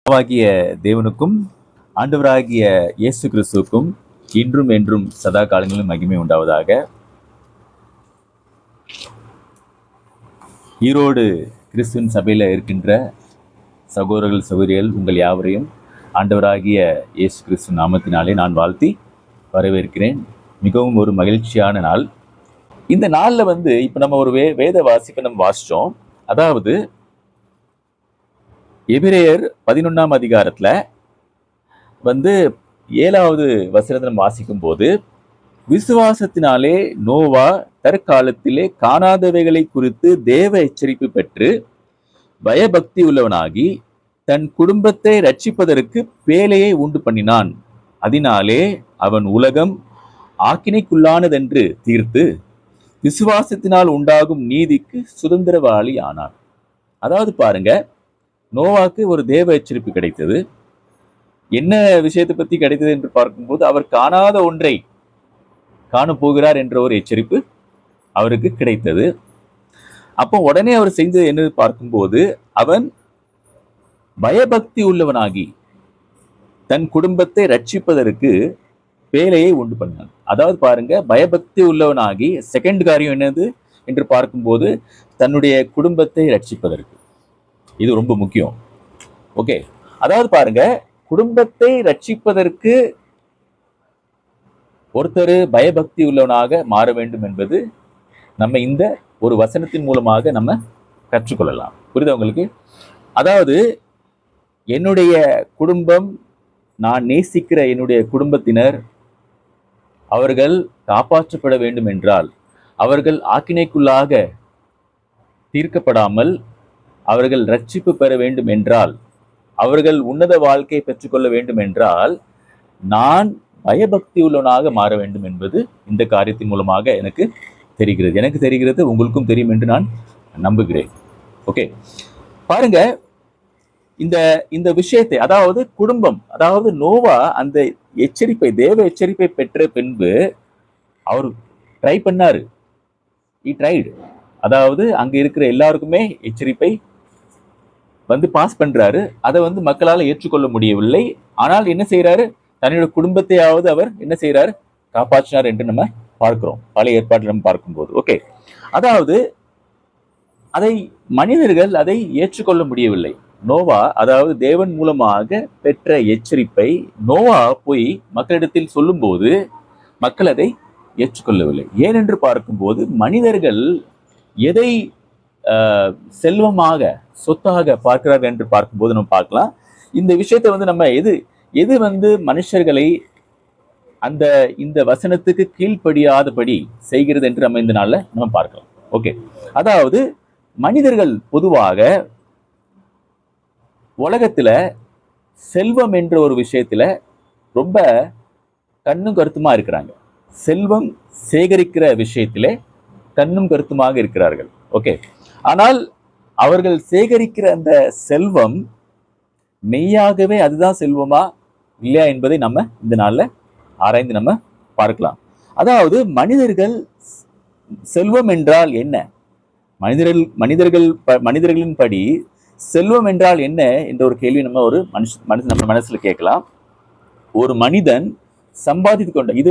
பிதாவாகிய தேவனுக்கும் ஆண்டவராகிய இயேசு கிறிஸ்துவுக்கும் இன்றும் என்றும் சதா காலங்களிலும் மகிமை உண்டாவதாக. ஈரோடு கிறிஸ்துவின் சபையில் இருக்கின்ற சகோதரர்கள் சகோதரிகள் உங்கள் யாவரையும் ஆண்டவராகிய இயேசு கிறிஸ்து நாமத்தினாலே நான் வாழ்த்தி வரவேற்கிறேன். மிகவும் ஒரு மகிழ்ச்சியான நாள். இந்த நாளில் இப்போ நம்ம ஒரு வேத வாசிப்பை நம்ம வாசித்தோம். அதாவது எபிரேயர் 11ஆம் அதிகாரத்தில் 7வது வசனத்தை நம்ம வாசிக்கும் போது, விசுவாசத்தினாலே நோவா தற்காலத்திலே காணாதவைகளை குறித்து தேவ எச்சரிப்பு பெற்று பயபக்தி உள்ளவனாகி தன் குடும்பத்தை ரட்சிப்பதற்கு பேழையை உண்டு பண்ணினான். அதனாலே அவன் உலகம் ஆக்கினைக்குள்ளானதென்று தீர்த்து விசுவாசத்தினால் உண்டாகும் நீதிக்கு சுதந்திரவாளி ஆனான். அதாவது பாருங்க, நோவாக்கு ஒரு தேவ எச்சரிப்பு கிடைத்தது. என்ன விஷயத்தை பத்தி கிடைத்தது என்று பார்க்கும்போது, அவர் காணாத ஒன்றை காணப்போகிறார் என்ற ஒரு எச்சரிப்பு அவருக்கு கிடைத்தது. அப்போ உடனே அவர் செய்தது என்று பார்க்கும்போது, அவன் பயபக்தி உள்ளவனாகி தன் குடும்பத்தை ரட்சிப்பதற்கு பேழையை உண்டு பண்ணான். அதாவது பாருங்க, பயபக்தி உள்ளவனாகி செகண்ட் காரியம் என்னது என்று பார்க்கும்போது, தன்னுடைய குடும்பத்தை ரட்சிப்பதற்கு. இது ரொம்ப முக்கியம். ஓகே, அதாவது பாருங்க, குடும்பத்தை ரட்சிப்பதற்கு ஒருத்தர் பயபக்தி உள்ளவனாக மாற வேண்டும் என்பது நம்ம இந்த ஒரு வசனத்தின் மூலமாக நம்ம கற்றுக்கொள்ளலாம். புரியுதா உங்களுக்கு? அதாவது என்னுடைய குடும்பம், நான் நேசிக்கிற என்னுடைய குடும்பத்தினர், அவர்கள் காப்பாற்றப்பட வேண்டும் என்றால், அவர்கள் ஆக்கினைக்குள்ளாக தீர்க்கப்படாமல் அவர்கள் ரட்சிப்பு பெற வேண்டும் என்றால், அவர்கள் உன்னத வாழ்க்கையை பெற்றுக்கொள்ள வேண்டும் என்றால், நான் பயபக்தி உள்ளவனாக மாற வேண்டும் என்பது இந்த காரியத்தின் மூலமாக எனக்கு தெரிகிறது. உங்களுக்கும் தெரியும் என்று நான் நம்புகிறேன். ஓகே, பாருங்க, இந்த விஷயத்தை, அதாவது குடும்பம், அதாவது நோவா அந்த எச்சரிப்பை, தேவ எச்சரிப்பை பெற்ற பின்பு அவர் ட்ரை பண்ணாரு. அதாவது அங்க இருக்கிற எல்லாருக்குமே எச்சரிப்பை பாஸ் பண்றாரு. அதை மக்களால் ஏற்றுக்கொள்ள முடியவில்லை. ஆனால் என்ன செய்யறாரு? தன்னுடைய குடும்பத்தையாவது அவர் என்ன செய்யறாரு? காப்பாற்றினார் என்று நம்ம பார்க்கிறோம் பழைய ஏற்பாட்டில் நம்ம பார்க்கும்போது. ஓகே, அதாவது அதை மனிதர்கள் அதை ஏற்றுக்கொள்ள முடியவில்லை. நோவா, அதாவது தேவன் மூலமாக பெற்ற எச்சரிப்பை நோவா போய் மக்களிடத்தில் சொல்லும் போது மக்கள் அதை ஏற்றுக்கொள்ளவில்லை. ஏனென்று பார்க்கும்போது, மனிதர்கள் எதை செல்வமாக, சொத்தாக பார்க்கிறார்கள் என்று பார்க்கும்போது நம்ம பார்க்கலாம். இந்த விஷயத்தை நம்ம எது மனுஷர்களை இந்த வசனத்துக்கு கீழ்ப்படியாதபடி செய்கிறது என்று நம்ம இந்த நாள்ல நம்ம பார்க்கலாம். ஓகே, அதாவது மனிதர்கள் பொதுவாக உலகத்துல செல்வம் என்ற ஒரு விஷயத்துல ரொம்ப கண்ணும் கருத்துமா இருக்கிறாங்க. செல்வம் சேகரிக்கிற விஷயத்திலே கண்ணும் கருத்துமாக இருக்கிறார்கள். ஓகே, ஆனால் அவர்கள் சேகரிக்கிற அந்த செல்வம் மெய்யாகவே அதுதான் செல்வமா இல்லையா என்பதை நம்ம இந்த நாள்ல ஆராய்ந்து நம்ம பார்க்கலாம். அதாவது மனிதர்கள், செல்வம் என்றால் என்ன, மனிதர்களின் படி செல்வம் என்றால் என்ன என்ற ஒரு கேள்வி நம்ம மனசுல கேட்கலாம். ஒரு மனிதன் சம்பாதித்து கொண்ட, இது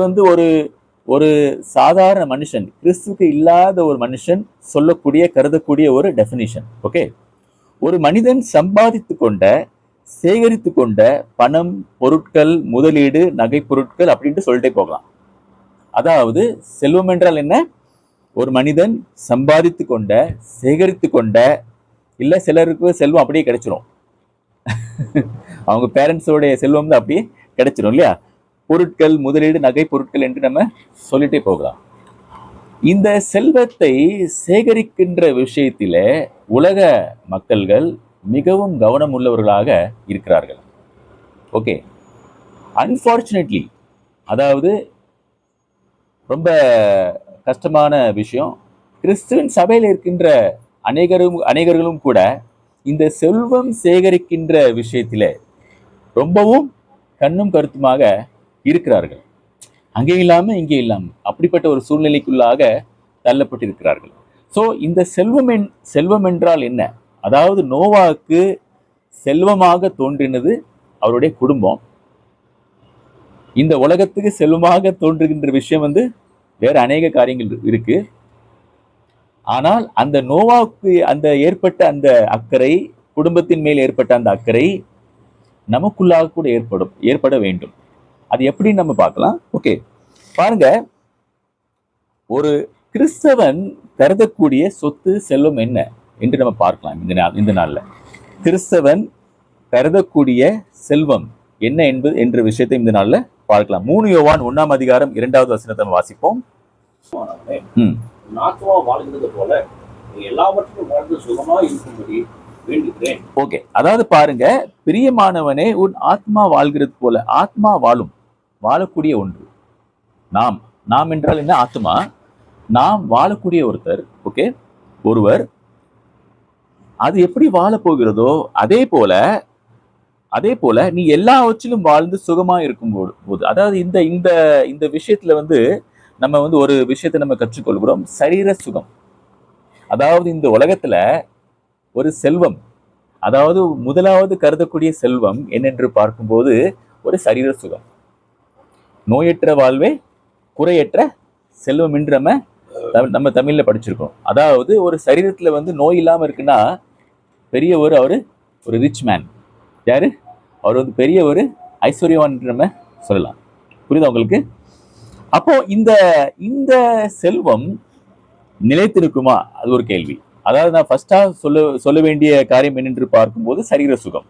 ஒரு சாதாரண மனுஷன், கிறிஸ்துவுக்கு இல்லாத ஒரு மனுஷன் சொல்லக்கூடிய, கருதக்கூடிய ஒரு டெஃபினிஷன். ஓகே, ஒரு மனிதன் சம்பாதித்து கொண்ட, சேகரித்து கொண்ட பணம், பொருட்கள், முதலீடு, நகை பொருட்கள் அப்படின்ட்டு சொல்லிட்டே போகலாம். அதாவது செல்வம் என்றால் என்ன? ஒரு மனிதன் சம்பாதித்து கொண்ட, சேகரித்து கொண்ட, இல்ல சிலருக்கு செல்வம் அப்படியே கிடைச்சிரும். அவங்க பேரண்ட்ஸோடைய செல்வம் அப்படியே கிடைச்சிரும் இல்லையா? பொருட்கள், முதலீடு, நகை பொருட்கள் என்று நம்ம சொல்லிட்டே போகலாம். இந்த செல்வத்தை சேகரிக்கின்ற விஷயத்தில உலக மக்கள்கள் மிகவும் கவனம் உள்ளவர்களாக இருக்கிறார்கள். ஓகே, அன்பார்ச்சுனேட்லி, அதாவது ரொம்ப கஷ்டமான விஷயம், கிறிஸ்துவின் சபையில் இருக்கின்ற அநேகர்களும் கூட இந்த செல்வம் சேகரிக்கின்ற விஷயத்தில ரொம்பவும் கண்ணும் கருத்துமாக இருக்கிறார்கள். அங்கே இல்லாம இங்கே இல்லாம அப்படிப்பட்ட ஒரு சூழ்நிலைக்குள்ளாக தள்ளப்பட்டிருக்கிறார்கள். ஸோ இந்த செல்வம் என்றால் என்ன? அதாவது நோவாவுக்கு செல்வமாக தோன்றினது அவருடைய குடும்பம். இந்த உலகத்துக்கு செல்வமாக தோன்றுகின்ற விஷயம் வேற அநேக காரியங்கள் இருக்கு. ஆனால் அந்த நோவாவுக்கு அந்த ஏற்பட்ட அந்த அக்கறை, குடும்பத்தின் மேல் ஏற்பட்ட அந்த அக்கறை நமக்குள்ளாக கூட ஏற்பட வேண்டும். அது எப்படின்னு நம்ம பார்க்கலாம். ஓகே, பாருங்க, ஒரு கிறிஸ்தவன் கருதக்கூடிய சொத்து செல்வம் என்ன என்று நம்ம பார்க்கலாம். இந்த நாள்ல கிறிஸ்தவன் கருதக்கூடிய செல்வம் என்ன என்ற விஷயத்தை இந்த நாள்ல பார்க்கலாம். 3 யோவான் 1ஆம் அதிகாரம் 2வது வசனத்தை வாசிப்போம். ஓகே, அதாவது பாருங்க, பிரியமானவனே, உன் ஆத்மா வாழ்கிறது போல. ஆத்மா வாழக்கூடிய ஒன்று. நாம் என்றால் என்ன? ஆத்மா. நாம் வாழக்கூடிய ஒருவர். அது எப்படி வாழ போகிறதோ அதே போல நீ எல்லாவற்றிலும் வாழ்ந்து சுகமா இருக்கும் போது, அதாவது இந்த விஷயத்துல நம்ம ஒரு விஷயத்தை நம்ம கற்றுக்கொள்கிறோம், சரீர சுகம். அதாவது இந்த உலகத்துல ஒரு செல்வம், அதாவது முதலாவது கருதக்கூடிய செல்வம் என்னென்று பார்க்கும்போது ஒரு சரீர சுகம். நோயற்ற வாழ்வே குறையற்ற செல்வம் என்று நம்ம தமிழ்ல படிச்சிருக்கோம். அதாவது ஒரு சரீரத்துல நோய் இல்லாம இருக்குன்னா பெரியவர், அவரு ஒரு ரிச் மேன். யாரு? அவர் பெரிய ஒரு ஐஸ்வர்யவான் என்று நம்ம சொல்லலாம். புரியுதா உங்களுக்கு? அப்போ இந்த செல்வம் நிலைத்திருக்குமா? அது ஒரு கேள்வி. அதாவது நான் ஃபர்ஸ்டா சொல்ல வேண்டிய காரியம் என்னென்று பார்க்கும்போது சரீர சுகம்.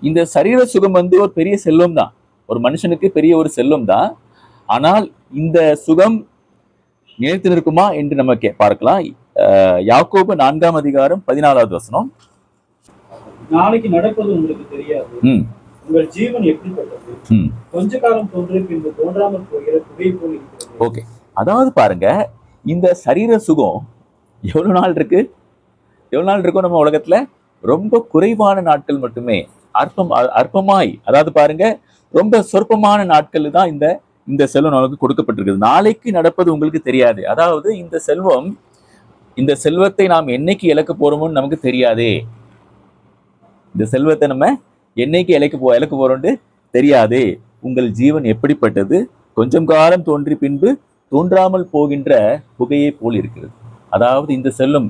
இந்த சரீர சுகம் ஒரு பெரிய செல்வம் தான், ஒரு மனுஷனுக்கு பெரிய ஒரு செல்வம் தான். ஆனால் இந்த சுகம் நிலைத்து நிற்குமா என்று நம்ம பார்க்கலாம். யாக்கோபு 4ஆம் அதிகாரம் 14வது வசனம். நாளைக்கு நடப்பது உங்களுக்கு தெரியாது, உங்கள் ஜீவன் எப்படிப்பட்டது, கொஞ்ச காலம் தோன்றி பின்பு தோன்றாமல் போகிற புகை போல் இருக்கிறது. ஓகே, அதாவது பாருங்க, இந்த சரீர சுகம் எவ்வளவு நாள் இருக்கும் நம்ம உலகத்துல? ரொம்ப குறைவான நாட்கள் மட்டுமே. அற்பமாய், அதாவது பாருங்க, ரொம்ப சொற்பமான நாட்கள் தான் இந்த செல்வம் நமக்கு கொடுக்கப்பட்டிருக்குது. நாளைக்கு நடப்பது உங்களுக்கு தெரியாது. அதாவது இந்த செல்வத்தை நாம் என்னைக்கு இழக்க போறோம்னு நமக்கு தெரியாதே. இந்த செல்வத்தை நம்ம என்னைக்கு இழக்க போறோம்னு தெரியாதே. உங்கள் ஜீவன் எப்படிப்பட்டது, கொஞ்சம் காலம் தோன்றி பின்பு தோன்றாமல் போகின்ற புகையை போல் இருக்கிறது. அதாவது இந்த செல்வம்,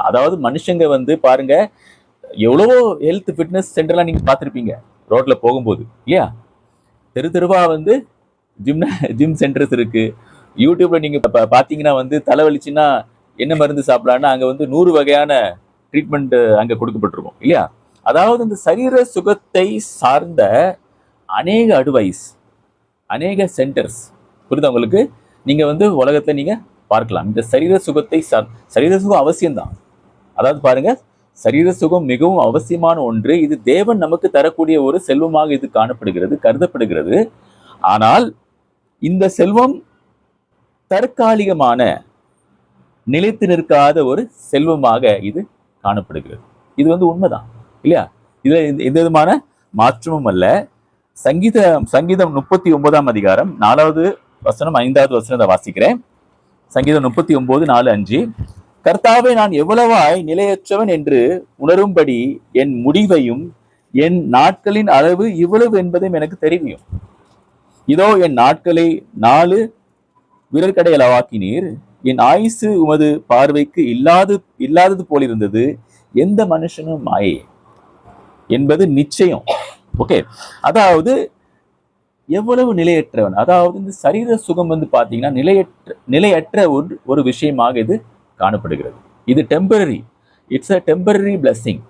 அதாவது மனுஷங்க பாருங்க, எவ்வளவோ ஹெல்த் ஃபிட்னஸ் சென்டர்லாம் நீங்க பார்த்துருப்பீங்க ரோட்ல போகும்போது, இல்லையா? தெருவா ஜிம் சென்டர்ஸ் இருக்கு. யூடியூப்ல நீங்க பாத்தீங்கன்னா தலைவலிச்சுன்னா என்ன மருந்து சாப்பிடலாம்னா அங்க 100 வகையான ட்ரீட்மெண்ட் அங்க கொடுக்கப்பட்டிருக்கும், இல்லையா? அதாவது இந்த சரீர சுகத்தை சார்ந்த அநேக அட்வைஸ், அநேக சென்டர்ஸ், புரியுதா உங்களுக்கு? நீங்க உலகத்துல நீங்க பார்க்கலாம். இந்த சரீர சுகம் அவசியம்தான். அதாவது பாருங்க, சரீர சுகம் மிகவும் அவசியமான ஒன்று. இது தேவன் நமக்கு தரக்கூடிய ஒரு செல்வமாக இது கருதப்படுகிறது. ஆனால் இந்த செல்வம் தற்காலிகமான, நிலைத்து நிற்காத ஒரு செல்வமாக இது காணப்படுகிறது. இது உண்மைதான், இல்லையா? இதுல எந்த விதமான மாற்றமும் அல்ல. சங்கீதம் 39ஆம் அதிகாரம் 4வது வசனம் 5வது வசனத்தை வாசிக்கிறேன். சங்கீதம் 39:4-5. கர்த்தாவே, நான் எவ்வளவாய் நிலையற்றவன் என்று உணரும்படி என் முடிவையும் என் நாட்களின் அளவு இவ்வளவு என்பதையும் எனக்கு தெரிவியும். இதோ என் நாட்களை 4 விரற்கடையளவாக்கினீர். என் ஆயுசு உமது பார்வைக்கு இல்லாதது போல் இருந்தது. எந்த மனுஷனும் மாயே என்பது நிச்சயம். ஓகே, அதாவது எவ்வளவு நிலையற்றவன். அதாவது இந்த சரீர சுகம் பாத்தீங்கன்னா நிலையற்ற ஒரு விஷயமாக இது காணப்படுகிறது. இது temporary. It's a temporary blessing.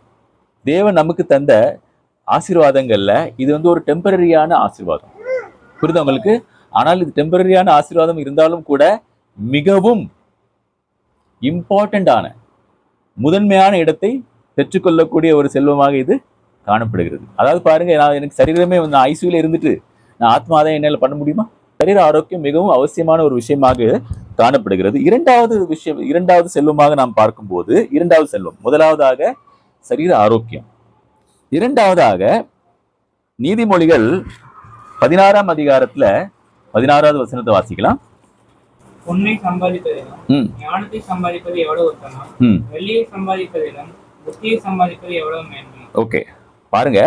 தேவன் நமக்கு தந்த ஆசீர்வாதங்கள்ல இது ஒரு டெம்பரரியான ஆசீர்வாதம். புரியுதா உங்களுக்கு? ஆனால் இது டெம்பரரியான ஆசீர்வாதம் இருந்தாலும் கூட மிகவும் இம்பார்ட்டண்டான, முதன்மையான இடத்தை பெற்றுக்கொள்ளக்கூடிய ஒரு செல்வமாக இது காணப்படுகிறது. அதாவது பாருங்க, எனக்கு சரீரமே ஐசியூல இருந்துட்டு நான் ஆத்மாதான் என்னால பண்ண முடியுமா? சரீர ஆரோக்கியம் மிகவும் அவசியமான ஒரு விஷயமாக காணப்படுகிறது. இரண்டாவது செல்வமாக நாம் பார்க்கும்போது, இரண்டாவது செல்வம், முதலாவதாக சரீர ஆரோக்கியம், இரண்டாவதாக நீதிமொழிகள் 16ஆம் அதிகாரத்துல 16வது வசனத்தை வாசிக்கலாம். பொன்னை சம்பாதிப்பதிலும் ஞானத்தை சம்பாதிப்பது எவ்வளவு உத்தமம், வெள்ளியை சம்பாதிப்பதிலும் புத்தியை சம்பாதிப்பது எவ்வளவு மேன்மை. ஓகே, பாருங்க,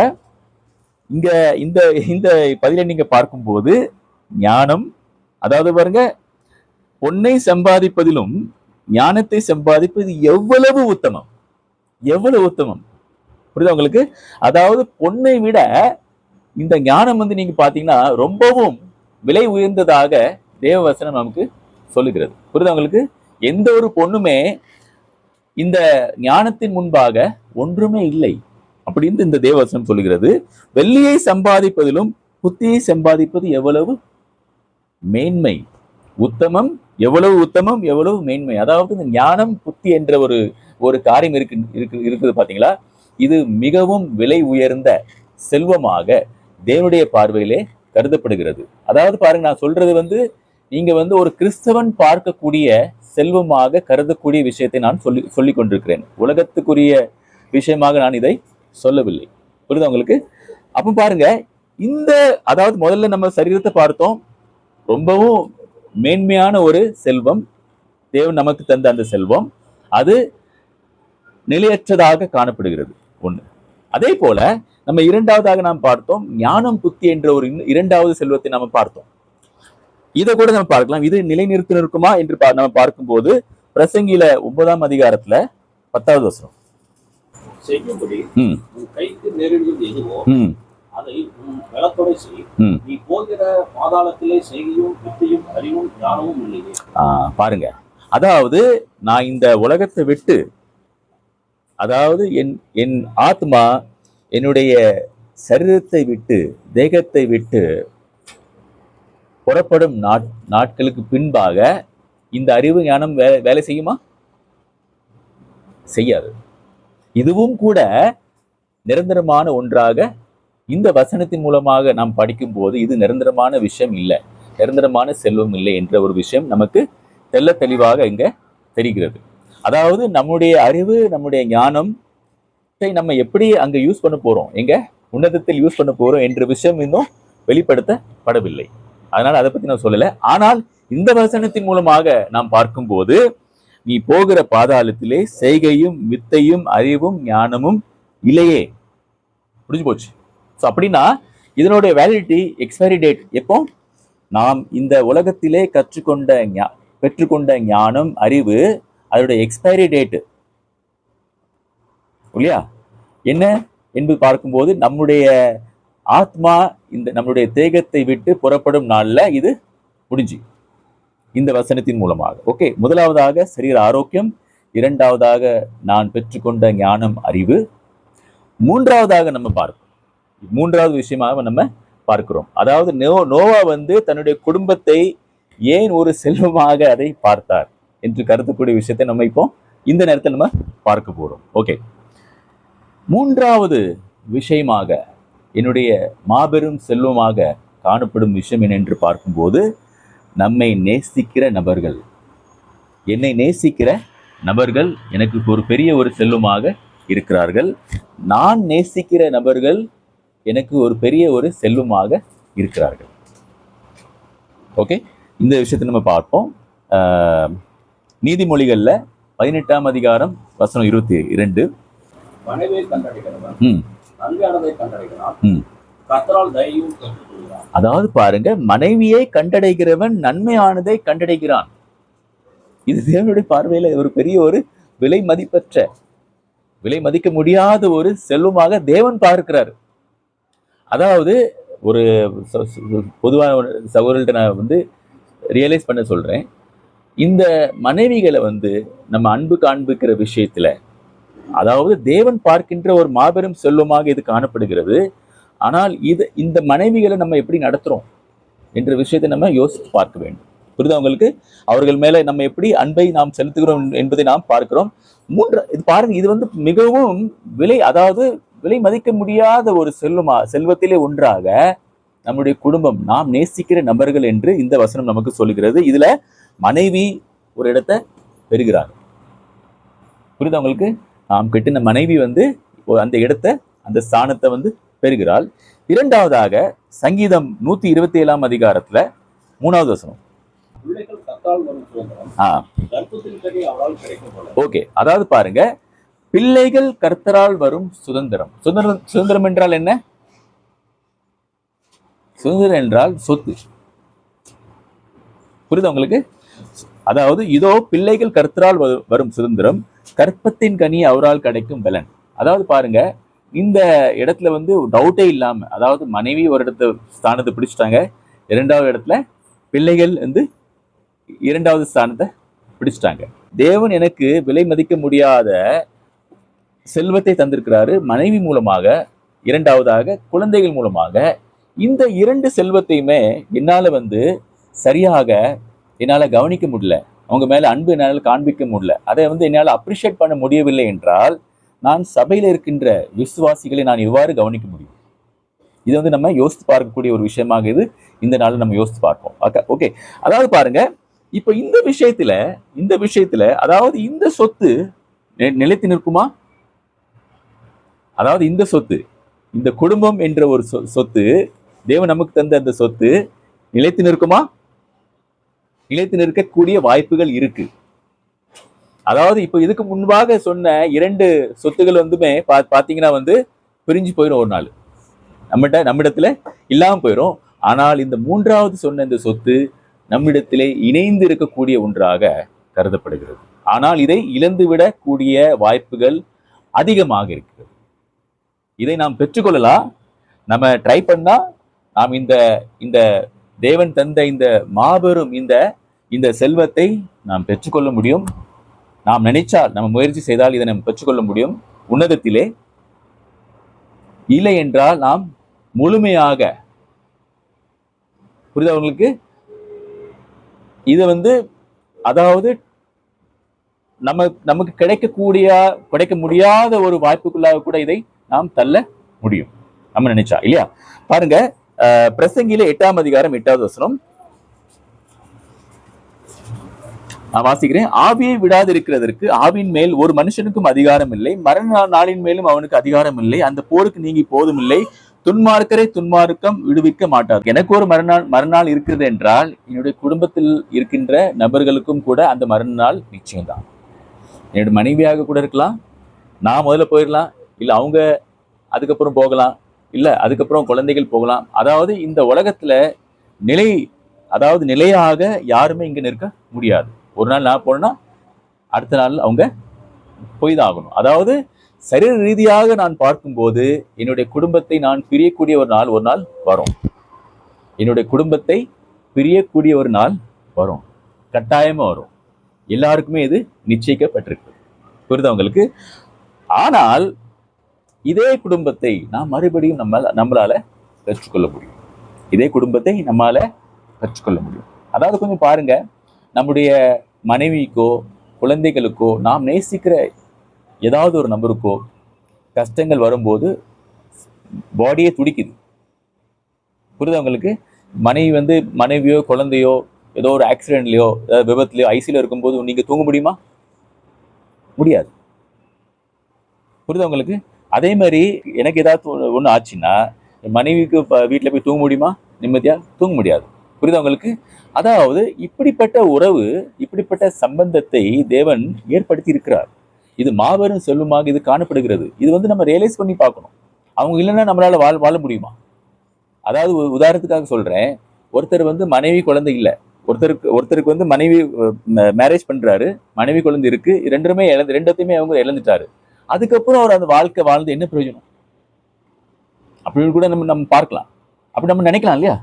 இங்க இந்த இந்த பதிலை நீங்க பார்க்கும்போது ஞானம், அதாவது பாருங்க, பொன்னை சம்பாதிப்பதிலும் ஞானத்தை சம்பாதிப்பது எவ்வளவு உத்தமம், எவ்வளவு உத்தமம். புரியுதா உங்களுக்கு? அதாவது பொன்னை விட இந்த ஞானம் வந்து நீங்க பாத்தீங்கன்னா ரொம்பவும் விலை உயர்ந்ததாக தேவவசனம் நமக்கு சொல்லுகிறது. புரியுதா உங்களுக்கு? எந்த ஒரு பொண்ணுமே இந்த ஞானத்தின் முன்பாக ஒன்றுமே இல்லை அப்படின்னு இந்த தேவவசனம் சொல்லுகிறது. வெள்ளியை சம்பாதிப்பதிலும் புத்தியை சம்பாதிப்பது எவ்வளவு மேன்மை, உத்தமம், எவ்வளவு உத்தமம், எவ்வளவு மேன்மை. அதாவது இந்த ஞானம் புத்தி என்ற ஒரு காரியம் இருக்குது பாத்தீங்களா? இது மிகவும் விலை உயர்ந்த செல்வமாக தேவனுடைய பார்வையிலே கருதப்படுகிறது. அதாவது பாருங்க, நான் சொல்றது வந்து நீங்க வந்து ஒரு கிறிஸ்தவன் பார்க்கக்கூடிய செல்வமாக கருதக்கூடிய விஷயத்தை நான் சொல்லிக் கொண்டிருக்கிறேன். உலகத்துக்குரிய விஷயமாக நான் இதை சொல்லவில்லை. புரியுதா உங்களுக்கு? அப்ப பாருங்க, இந்த அதாவது முதல்ல நம்ம சரீரத்தை பார்த்தோம், ரொம்பவும் மேன்மையான ஒரு செல்வம், தேவன் நமக்கு தந்த அந்த செல்வம், அது நிலையற்றதாக காணப்படுகிறது ஒண்ணு. அதே போல நம்ம இரண்டாவதாக நாம் பார்த்தோம் ஞானம் புத்தி என்ற ஒரு இரண்டாவது செல்வத்தை நம்ம பார்த்தோம். இதை கூட நம்ம பார்க்கலாம். இது நிலைநிறுத்தி நிற்குமா என்று நம்ம பார்க்கும்போது பிரசங்கில 9ஆம் அதிகாரத்துல 10வது வசனம், செய்யும்படி கைக்கு நேரிடுவது எதுவோ அதை பலத்தோட செய், நீ போகிற பாதாளத்திலே செய்கையும் வித்தையும் அறிவும் ஞானமும் இல்லையே. பாருங்க, அதாவது நான் இந்த உலகத்தை விட்டு, அதாவது என் ஆத்மா என்னுடைய சரீரத்தை விட்டு, தேகத்தை விட்டு புறப்படும் நாட்களுக்கு பின்பாக இந்த அறிவு ஞானம் வேலை செய்யுமா? செய்யாது. இதுவும் கூட நிரந்தரமான ஒன்றாக இந்த வசனத்தின் மூலமாக நாம் படிக்கும் போது இது நிரந்தரமான விஷயம் இல்லை, நிரந்தரமான செல்வம் இல்லை என்ற ஒரு விஷயம் நமக்கு தெள்ள தெளிவாக இங்க தெரிகிறது. அதாவது நம்முடைய அறிவு, நம்முடைய ஞானம் நம்ம எப்படி அங்க யூஸ் பண்ண போறோம், எங்க உன்னதத்தில் யூஸ் பண்ண போறோம் என்ற விஷயம் இன்னும் வெளிப்படுத்தப்படவில்லை. அதனால அதை பத்தி நான் சொல்லல. ஆனால் இந்த வசனத்தின் மூலமாக நாம் பார்க்கும்போது நீ போகிற பாதாளத்திலே செய்கையும் வித்தையும் அறிவும் ஞானமும் இல்லையே. புரிஞ்சு போச்சு. ஸோ அப்படின்னா இதனுடைய வேலிடிட்டி, எக்ஸ்பைரி டேட் எப்போ? நாம் இந்த உலகத்திலே பெற்றுக்கொண்ட ஞானம், அறிவு, அதோட எக்ஸ்பைரி டேட்டு இல்லையா என்ன என்று பார்க்கும்போது நம்முடைய ஆத்மா நம்முடைய தேகத்தை விட்டு புறப்படும் நாள்ல இது முடிஞ்சு இந்த வசனத்தின் மூலமாக. ஓகே, முதலாவதாக சரீர ஆரோக்கியம், இரண்டாவதாக நான் பெற்றுக்கொண்ட ஞானம், அறிவு, மூன்றாவதாக நம்ம பார்ப்போம். மூன்றாவது விஷயமாக நம்ம பார்க்கிறோம். அதாவது நோவா வந்து தன்னுடைய குடும்பத்தை ஏன் ஒரு செல்வமாக அதை பார்த்தார் என்று கருதக்கூடிய விஷயத்தை நம்ம இப்போ இந்த நேரத்தில் நம்ம பார்க்க போறோம். ஓகே, மூன்றாவது விஷயமாக என்னுடைய மாபெரும் செல்வமாக காணப்படும் விஷயம் என்னென்று பார்க்கும்போது நம்மை நேசிக்கிற நபர்கள், என்னை நேசிக்கிற நபர்கள் எனக்கு ஒரு பெரிய ஒரு செல்வமாக இருக்கிறார்கள். நான் நேசிக்கிற நபர்கள் எனக்கு ஒரு பெரிய ஒரு செல்வமாக இருக்கிறார்கள். ஓகே, இந்த விஷயத்தை நம்ம பார்ப்போம். நீதிமொழிகள்ல 18ஆம் அதிகாரம் வசனம் 22, மனைவியை கண்டடைகிறவன் நன்மையானதை கண்டடைகிறான், கர்த்தரால் தயவும் பெற்றுக்கொள்கிறான். அதாவது பாருங்க, மனைவியை கண்டடைகிறவன் நன்மையானதை கண்டடைகிறான். இது தேவனுடைய பார்வையில ஒரு பெரிய ஒரு விலை மதிக்க முடியாத ஒரு செல்வமாக தேவன் பார்க்கிறார். அதாவது ஒரு பொதுவான சகோதரர்கிட்ட நான் வந்து ரியலைஸ் பண்ண சொல்றேன், இந்த மனைவிகளை வந்து நம்ம அன்பு காண்பிக்கிற விஷயத்துல, அதாவது தேவன் பார்க்கின்ற ஒரு மாபெரும் செல்வமாக இது காணப்படுகிறது. ஆனால் இந்த மனைவிகளை நம்ம எப்படி நடத்துறோம் என்ற விஷயத்தை நம்ம யோசித்து பார்க்க வேண்டும். புரியுதா உங்களுக்கு? அவர்கள் மேல நம்ம எப்படி அன்பை நாம் செலுத்துகிறோம் என்பதை நாம் பார்க்கிறோம். இது பாருங்க, இது வந்து மிகவும் விலை மதிக்க முடியாத ஒரு செல்வத்திலே ஒன்றாக நம்முடைய குடும்பம், நாம் நேசிக்கிற நபர்கள் என்று இந்த வசனம் நமக்கு சொல்லுகிறது. இதுல மனைவி ஒரு இடத்தை பெறுகிறார். புரியுதா உங்களுக்கு? நாம் கட்டின மனைவி வந்து அந்த இடத்தை, அந்த ஸ்தானத்தை வந்து பெறுகிறாள். இரண்டாவதாக சங்கீதம் 127ஆம் அதிகாரத்துல 3வது வசனம். பிள்ளைகள் கர்த்தரால் வரும் சுதந்திரம், கர்ப்பத்தின் கனி அவரால் கிடைக்கும் போல. ஓகே, அதாவது பாருங்க, பிள்ளைகள் கர்த்தரால் வரும் சுதந்திரம். சுதந்திரம் சுதந்திரம் என்றால் என்ன? சுதந்திரம் என்றால் சொத்து. புரியுதா உங்களுக்கு? அதாவது இதோ பிள்ளைகள் கர்த்தரால் வரும் சுதந்திரம், கற்பத்தின் கனி அவரால் கிடைக்கும் பலன். அதாவது பாருங்க, இந்த இடத்துல வந்து டவுட்டே இல்லாம, அதாவது மனைவி ஒரு இடத்த ஸ்தானத்தை பிடிச்சிட்டாங்க, இரண்டாவது இடத்துல பிள்ளைகள் வந்து இரண்டாவது ஸ்தானத்தை பிடிச்சிட்டாங்க. தேவன் எனக்கு விலை மதிக்க முடியாத செல்வத்தை தந்திருக்கிறாரு, மனைவி மூலமாக, இரண்டாவதாக குழந்தைகள் மூலமாக. இந்த இரண்டு செல்வத்தையுமே என்னால வந்து சரியாக என்னால கவனிக்க முடியல, அவங்க மேல அன்பு என்னால் காண்பிக்க முடியல, அதை வந்து என்னால் அப்ரிஷியேட் பண்ண முடியவில்லை என்றால் நான் சபையில் இருக்கின்ற விசுவாசிகளை நான் எவ்வாறு கவனிக்க முடியும்? இது வந்து நம்ம யோசித்து பார்க்கக்கூடிய ஒரு விஷயமாக இது இந்த நாளில் நம்ம யோசித்து பார்ப்போம். ஓகே, அதாவது பாருங்க, இப்ப இந்த விஷயத்துல அதாவது இந்த சொத்து நிலைத்து நிற்குமா? அதாவது இந்த சொத்து, இந்த குடும்பம் என்ற ஒரு சொத்து, தேவன் நமக்கு தந்த அந்த சொத்து நிலைத்து நிற்குமா? நிலைத்து நிற்கக்கூடிய வாய்ப்புகள் இருக்கு. அதாவது இப்ப இதுக்கு முன்பாக சொன்ன இரண்டு சொத்துகள் வந்துமே பாத்தீங்கன்னா வந்து பிரிஞ்சு போயிடும், ஒரு நாள் நம்மிடத்துல இல்லாம போயிடும். ஆனால் இந்த மூன்றாவது சொன்ன இந்த சொத்து நம்மிடத்திலே இணைந்து இருக்கக்கூடிய ஒன்றாக கருதப்படுகிறது. ஆனால் இதை இழந்துவிடக்கூடிய வாய்ப்புகள் அதிகமாக இருக்கிறது. இதை நாம் பெற்றுக்கொள்ளலாம், நம்ம ட்ரை பண்ணா நாம் இந்த தேவன் தந்த இந்த மாபெரும் இந்த செல்வத்தை நாம் பெற்றுக்கொள்ள முடியும். நாம் நினைச்சால், நம்ம முயற்சி செய்தால் இதை நாம் பெற்றுக்கொள்ள முடியும் உன்னதத்திலே. இல்லை என்றால் நாம் முழுமையாக, புரியுதா உங்களுக்கு? இதை வந்து அதாவது நமக்கு கிடைக்க முடியாத ஒரு வாய்ப்புக்குள்ளாக கூட இதை நாம் தள்ள முடியும், நம்ம நினைச்சா, இல்லையா? பாருங்க, பிரசங்கியில 8ஆம் அதிகாரம் 8வது வசனம் நான் வாசிக்கிறேன். ஆவியை விடாது இருக்கிறதற்கு ஆவியின் மேல் ஒரு மனுஷனுக்கும் அதிகாரம் இல்லை, மரண நாளின் மேலும் அவனுக்கு அதிகாரம் இல்லை, அந்த போருக்கு நீங்கி போதும் இல்லை, துன்மார்க்கரை துன்மார்க்கம் விடுவிக்க மாட்டார். எனக்கு ஒரு மறுநாள் இருக்கிறது என்றால் என்னுடைய குடும்பத்தில் இருக்கின்ற நபர்களுக்கும் கூட அந்த மறுநாள் நிச்சயம்தான். என்னுடைய மனைவியாக கூட இருக்கலாம், நான் முதல்ல போயிடலாம், இல்லை அவங்க அதுக்கப்புறம் போகலாம், இல்லை அதுக்கப்புறம் குழந்தைகள் போகலாம். அதாவது இந்த உலகத்துல நிலையாக யாருமே இங்க நிற்க முடியாது. ஒரு நாள் நான் போனா அடுத்த நாள் அவங்க போய்தான் ஆகணும். அதாவது சரீர ரீதியாக நான் பார்க்கும்போது என்னுடைய குடும்பத்தை நான் பிரியக்கூடிய ஒரு நாள் வரும். என்னுடைய குடும்பத்தை பிரியக்கூடிய ஒரு நாள் வரும், கட்டாயமா வரும். எல்லாருக்குமே இது நிச்சயிக்கப்பட்டிருக்கு, புரியுதா உங்களுக்கு? ஆனால் இதே குடும்பத்தை நாம் மறுபடியும் நம்மளால பெற்றுக்கொள்ள முடியும். இதே குடும்பத்தை நம்மால பெற்றுக்கொள்ள முடியும். அதாவது கொஞ்சம் பாருங்க, நம்முடைய மனைவிக்கோ குழந்தைகளுக்கோ நாம் நேசிக்கிற ஏதாவது ஒரு நபருக்கோ கஷ்டங்கள் வரும்போது பாடியே துடிக்குது, புரியுதா உங்களுக்கு? மனைவியோ குழந்தையோ ஏதோ ஒரு ஆக்சிடென்ட்லயோ விபத்துலயோ ஐசியில இருக்கும்போது நீங்க தூங்க முடியுமா? முடியாது, புரியுதா உங்களுக்கு? அதே மாதிரி எனக்கு ஏதாவது ஒண்ணு ஆச்சுன்னா என் மனைவிக்கு வீட்டுல போய் தூங்க முடியுமா? நிம்மதியா தூங்க முடியாது, புரியுதா உங்களுக்கு? அதாவது இப்படிப்பட்ட உறவு, இப்படிப்பட்ட சம்பந்தத்தை தேவன் ஏற்படுத்தி இருக்கிறார். இது மாபெரும் செல்வமாக இது காணப்படுகிறது. இது வந்து நம்ம ரியலைஸ் பண்ணி பார்க்கணும். அவங்க இல்லைன்னா நம்மளால வாழ முடியுமா? அதாவது உதாரணத்துக்காக சொல்றேன், ஒருத்தர் வந்து மனைவி குழந்தை இல்லை, ஒருத்தருக்கு வந்து மனைவி மேரேஜ் பண்றாரு, மனைவி குழந்தை இருக்கு, ரெண்டத்தையுமே அவங்க இழந்துட்டாரு. அதுக்கப்புறம் அவர் அந்த வாழ்க்கை வாழ்ந்து என்ன பிரயோஜனம் அப்படின்னு கூட நம்ம பார்க்கலாம், அப்படி நம்ம நினைக்கலாம், இல்லையா?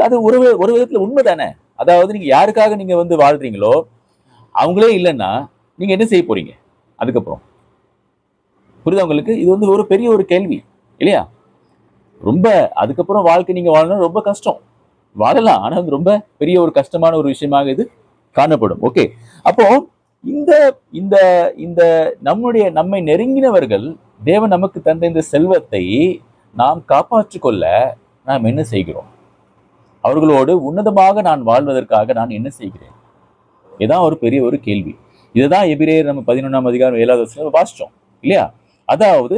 அது ஒரு விதத்துல உண்மைதானே. அதாவது நீங்க யாருக்காக நீங்க வந்து வாழ்றீங்களோ அவங்களே இல்லைன்னா நீங்க என்ன செய்ய போறீங்க அதுக்கப்புறம்? புரியுதா உங்களுக்கு? இது வந்து ஒரு பெரிய ஒரு கேள்வி, இல்லையா? ரொம்ப அதுக்கப்புறம் வாழ்க்கை நீங்க வாழணும் ரொம்ப கஷ்டம். வாழலாம், ஆனா அது ரொம்ப பெரிய ஒரு கஷ்டமான ஒரு விஷயமாக இது காணப்படும். ஓகே, அப்போ இந்த நம்மை நெருங்கினவர்கள் தேவன் நமக்கு தந்த இந்த செல்வத்தை நாம் காப்பாற்றிக் கொள்ள நாம் என்ன செய்கிறோம்? அவர்களோடு உன்னதமாக நான் வாழ்வதற்காக நான் என்ன செய்கிறேன்? இதான் ஒரு பெரிய ஒரு கேள்வி. இதுதான் எபிரேயர் நம்ம 11ஆம் அதிகாரம் 7வது வசனம் வாசிச்சோம், இல்லையா? அதாவது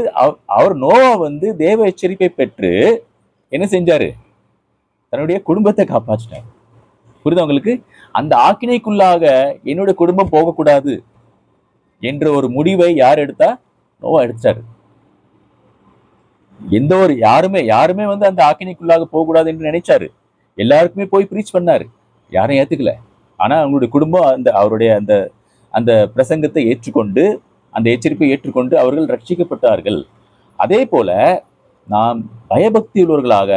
அவர் நோவா வந்து தேவ எச்சரிப்பை பெற்று என்ன செஞ்சாரு? தன்னுடைய குடும்பத்தை காப்பாற்றினார், புரியுதா உங்களுக்கு? அந்த ஆக்கினைக்குள்ளாக என்னுடைய குடும்பம் போகக்கூடாது என்ற ஒரு முடிவை யார் எடுத்தா? நோவா எடுத்துட்டாரு. எந்த ஒரு யாருமே வந்து அந்த ஆக்கினைக்குள்ளாக போகக்கூடாது என்று நினைச்சாரு. எல்லாருக்குமே போய் ப்ரீச் பண்ணாரு. யாரும் ஏத்துக்கல. ஆனா அவங்களுடைய குடும்பம் அவருடைய அந்த அந்த பிரசங்கத்தை ஏற்றுக்கொண்டு, அந்த எச்சரிப்பை ஏற்றுக்கொண்டு அவர்கள் ரட்சிக்கப்பட்டார்கள். அதே போல நாம் பயபக்தி உள்ளவர்களாக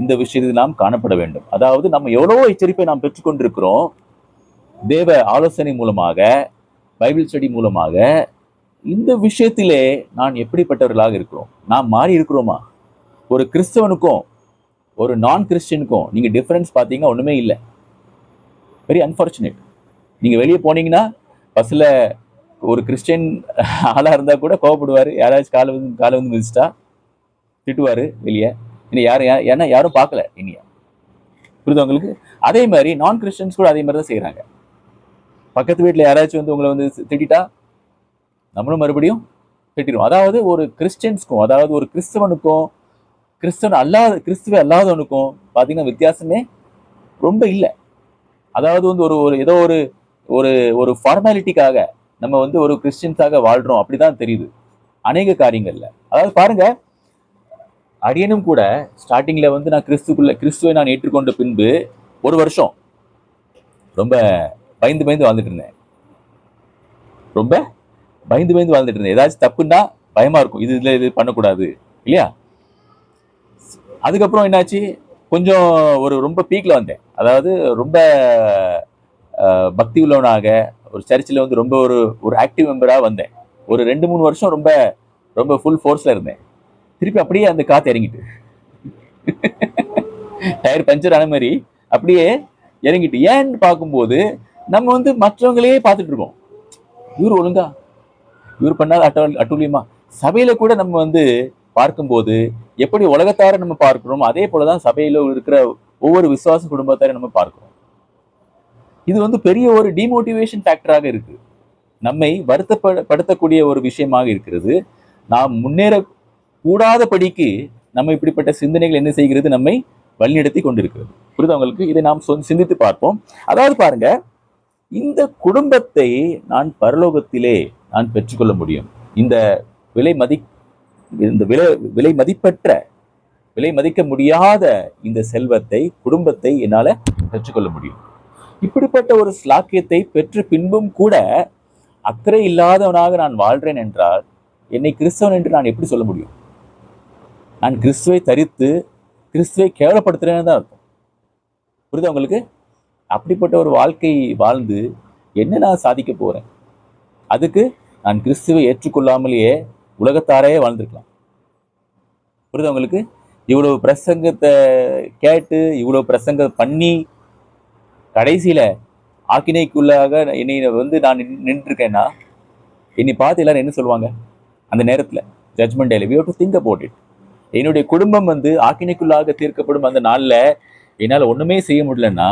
இந்த விஷயத்தில் நாம் காணப்பட வேண்டும். அதாவது நம்ம எவ்வளவோ எச்சரிப்பை நாம் பெற்றுக்கொண்டிருக்கிறோம். தேவ ஆலோசனை மூலமாக, பைபிள் ஸ்டடி மூலமாக. இந்த விஷயத்திலே நான் எப்படிப்பட்டவர்களாக இருக்கிறோம்? நாம் மாறி இருக்கிறோமா? ஒரு கிறிஸ்தவனுக்கும் ஒரு நான் கிறிஸ்டியனுக்கும் நீங்க டிஃபரன்ஸ் பார்த்தீங்கன்னா ஒண்ணுமே இல்லை. Very unfortunate. நீங்க வெளியே போனீங்கன்னா பஸ்ல ஒரு கிறிஸ்டியன் ஆளா இருந்தா கூட கோவப்படுவாரு. யாராச்சும் காலை வந்து மிதிச்சிட்டா திட்டுவாரு வெளியே. இன்னும் ஏன்னா யாரும் பார்க்கல இனியா. புரியுது உங்களுக்கு? அதே மாதிரி நான் கிறிஸ்டியன்ஸ் கூட அதே மாதிரி தான் செய்யறாங்க. பக்கத்து வீட்டில் யாராச்சும் வந்து உங்களை வந்து திட்டா நம்மளும் மறுபடியும் திட்டிடுவோம். அதாவது ஒரு கிறிஸ்டியன்ஸ்க்கும், அதாவது ஒரு கிறிஸ்துவ அல்லாதவனுக்கும் பார்த்தீங்கன்னா வித்தியாசமே ரொம்ப இல்லை. அதாவது வந்து ஒரு ஏதோ ஒரு ஒரு ஒரு ஃபார்மாலிட்டிக்காக நம்ம வந்து ஒரு கிறிஸ்டியன்ஸாக வாழ்றோம் அப்படிதான் தெரியுது அநேக காரியங்கள்ல. அதாவது பாருங்க, அடியனும் கூட ஸ்டார்டிங்ல வந்து நான் கிறிஸ்துவை நான் ஏற்றுக்கொண்ட பின்பு ஒரு வருஷம் ரொம்ப பயந்து வாழ்ந்துட்டு இருந்தேன். ஏதாச்சும் தப்புன்னா பயமா இருக்கும். இது பண்ணக்கூடாது இல்லையா? அதுக்கப்புறம் என்னாச்சு, கொஞ்சம் ரொம்ப பீக்ல வந்தேன். அதாவது ரொம்ப பக்தி உள்ளவனாக ஒரு சர்ச்சில் வந்து ரொம்ப ஒரு ஆக்டிவ் மெம்பரா வந்தேன். ஒரு 2-3 வருஷம் ரொம்ப ஃபுல் ஃபோர்ஸ்ல இருந்தேன். திருப்பி அப்படியே அந்த காத்து இறங்கிட்டு டயர் பஞ்சர் ஆன மாதிரி அப்படியே இறங்கிட்டு. ஏன்னு பார்க்கும்போது நம்ம வந்து மற்றவங்களையே பார்த்துட்டு இருக்கோம். இவர் ஒழுங்கா, இவர் பண்ணாத அட்டூழியமா. சபையில கூட நம்ம வந்து பார்க்கும்போது எப்படி உலகத்தார நம்ம பார்க்கிறோம், அதே போலதான் சபையில இருக்கிற ஒவ்வொரு விசுவாச குடும்பத்தாரையும் நம்ம பார்க்கிறோம். இது வந்து பெரிய ஒரு டிமோட்டிவேஷன் ஃபேக்டராக இருக்கு. நம்மை வருத்தப்படுத்தக்கூடிய ஒரு விஷயமாக இருக்கிறது. நாம் முன்னேற கூடாதபடிக்கு நம்ம இப்படிப்பட்ட சிந்தனைகள் என்ன செய்கிறது, நம்மை வழிநடத்தி கொண்டிருக்கிறது. புரியுது உங்களுக்கு? இதை நாம் சிந்தித்து பார்ப்போம். அதாவது பாருங்க, இந்த குடும்பத்தை நான் பரலோகத்திலே நான் பெற்றுக்கொள்ள முடியும். இந்த விலை மதிக்க முடியாத இந்த செல்வத்தை, குடும்பத்தை என்னால பெற்றுக்கொள்ள முடியும். இப்படிப்பட்ட ஒரு ஸ்லாக்கியத்தை பெற்ற பின்பும் கூட அக்கறை இல்லாதவனாக நான் வாழ்றேன் என்றால் என்னை கிறிஸ்தவன் என்று நான் எப்படி சொல்ல முடியும்? நான் கிறிஸ்துவை தரித்து கிறிஸ்துவை கேவலப்படுத்துறேன்னு தான் அர்த்தம். புரியுதா உங்களுக்கு? அப்படிப்பட்ட ஒரு வாழ்க்கை வாழ்ந்து என்ன நான் சாதிக்க போறேன்? அதுக்கு நான் கிறிஸ்துவை ஏற்றுக்கொள்ளாமலேயே உலகத்தாரையே வாழ்ந்துருக்கலாம். புரியுதா உங்களுக்கு? இவ்வளவு பிரசங்கத்தை கேட்டு, இவ்வளவு பிரசங்கம் பண்ணி, கடைசியில ஆக்கினைக்குள்ளாக என்னை வந்து நான் நின்று இருக்கேன்னா என்னை பார்த்து எல்லாரும் என்ன சொல்லுவாங்க அந்த நேரத்துல? ஜட்மெண்ட் டேல we have to think about it. என்னுடைய குடும்பம் வந்து ஆக்கினைக்குள்ளாக தீர்க்கப்படும் அந்த நாள்ல என்னால் ஒண்ணுமே செய்ய முடியலன்னா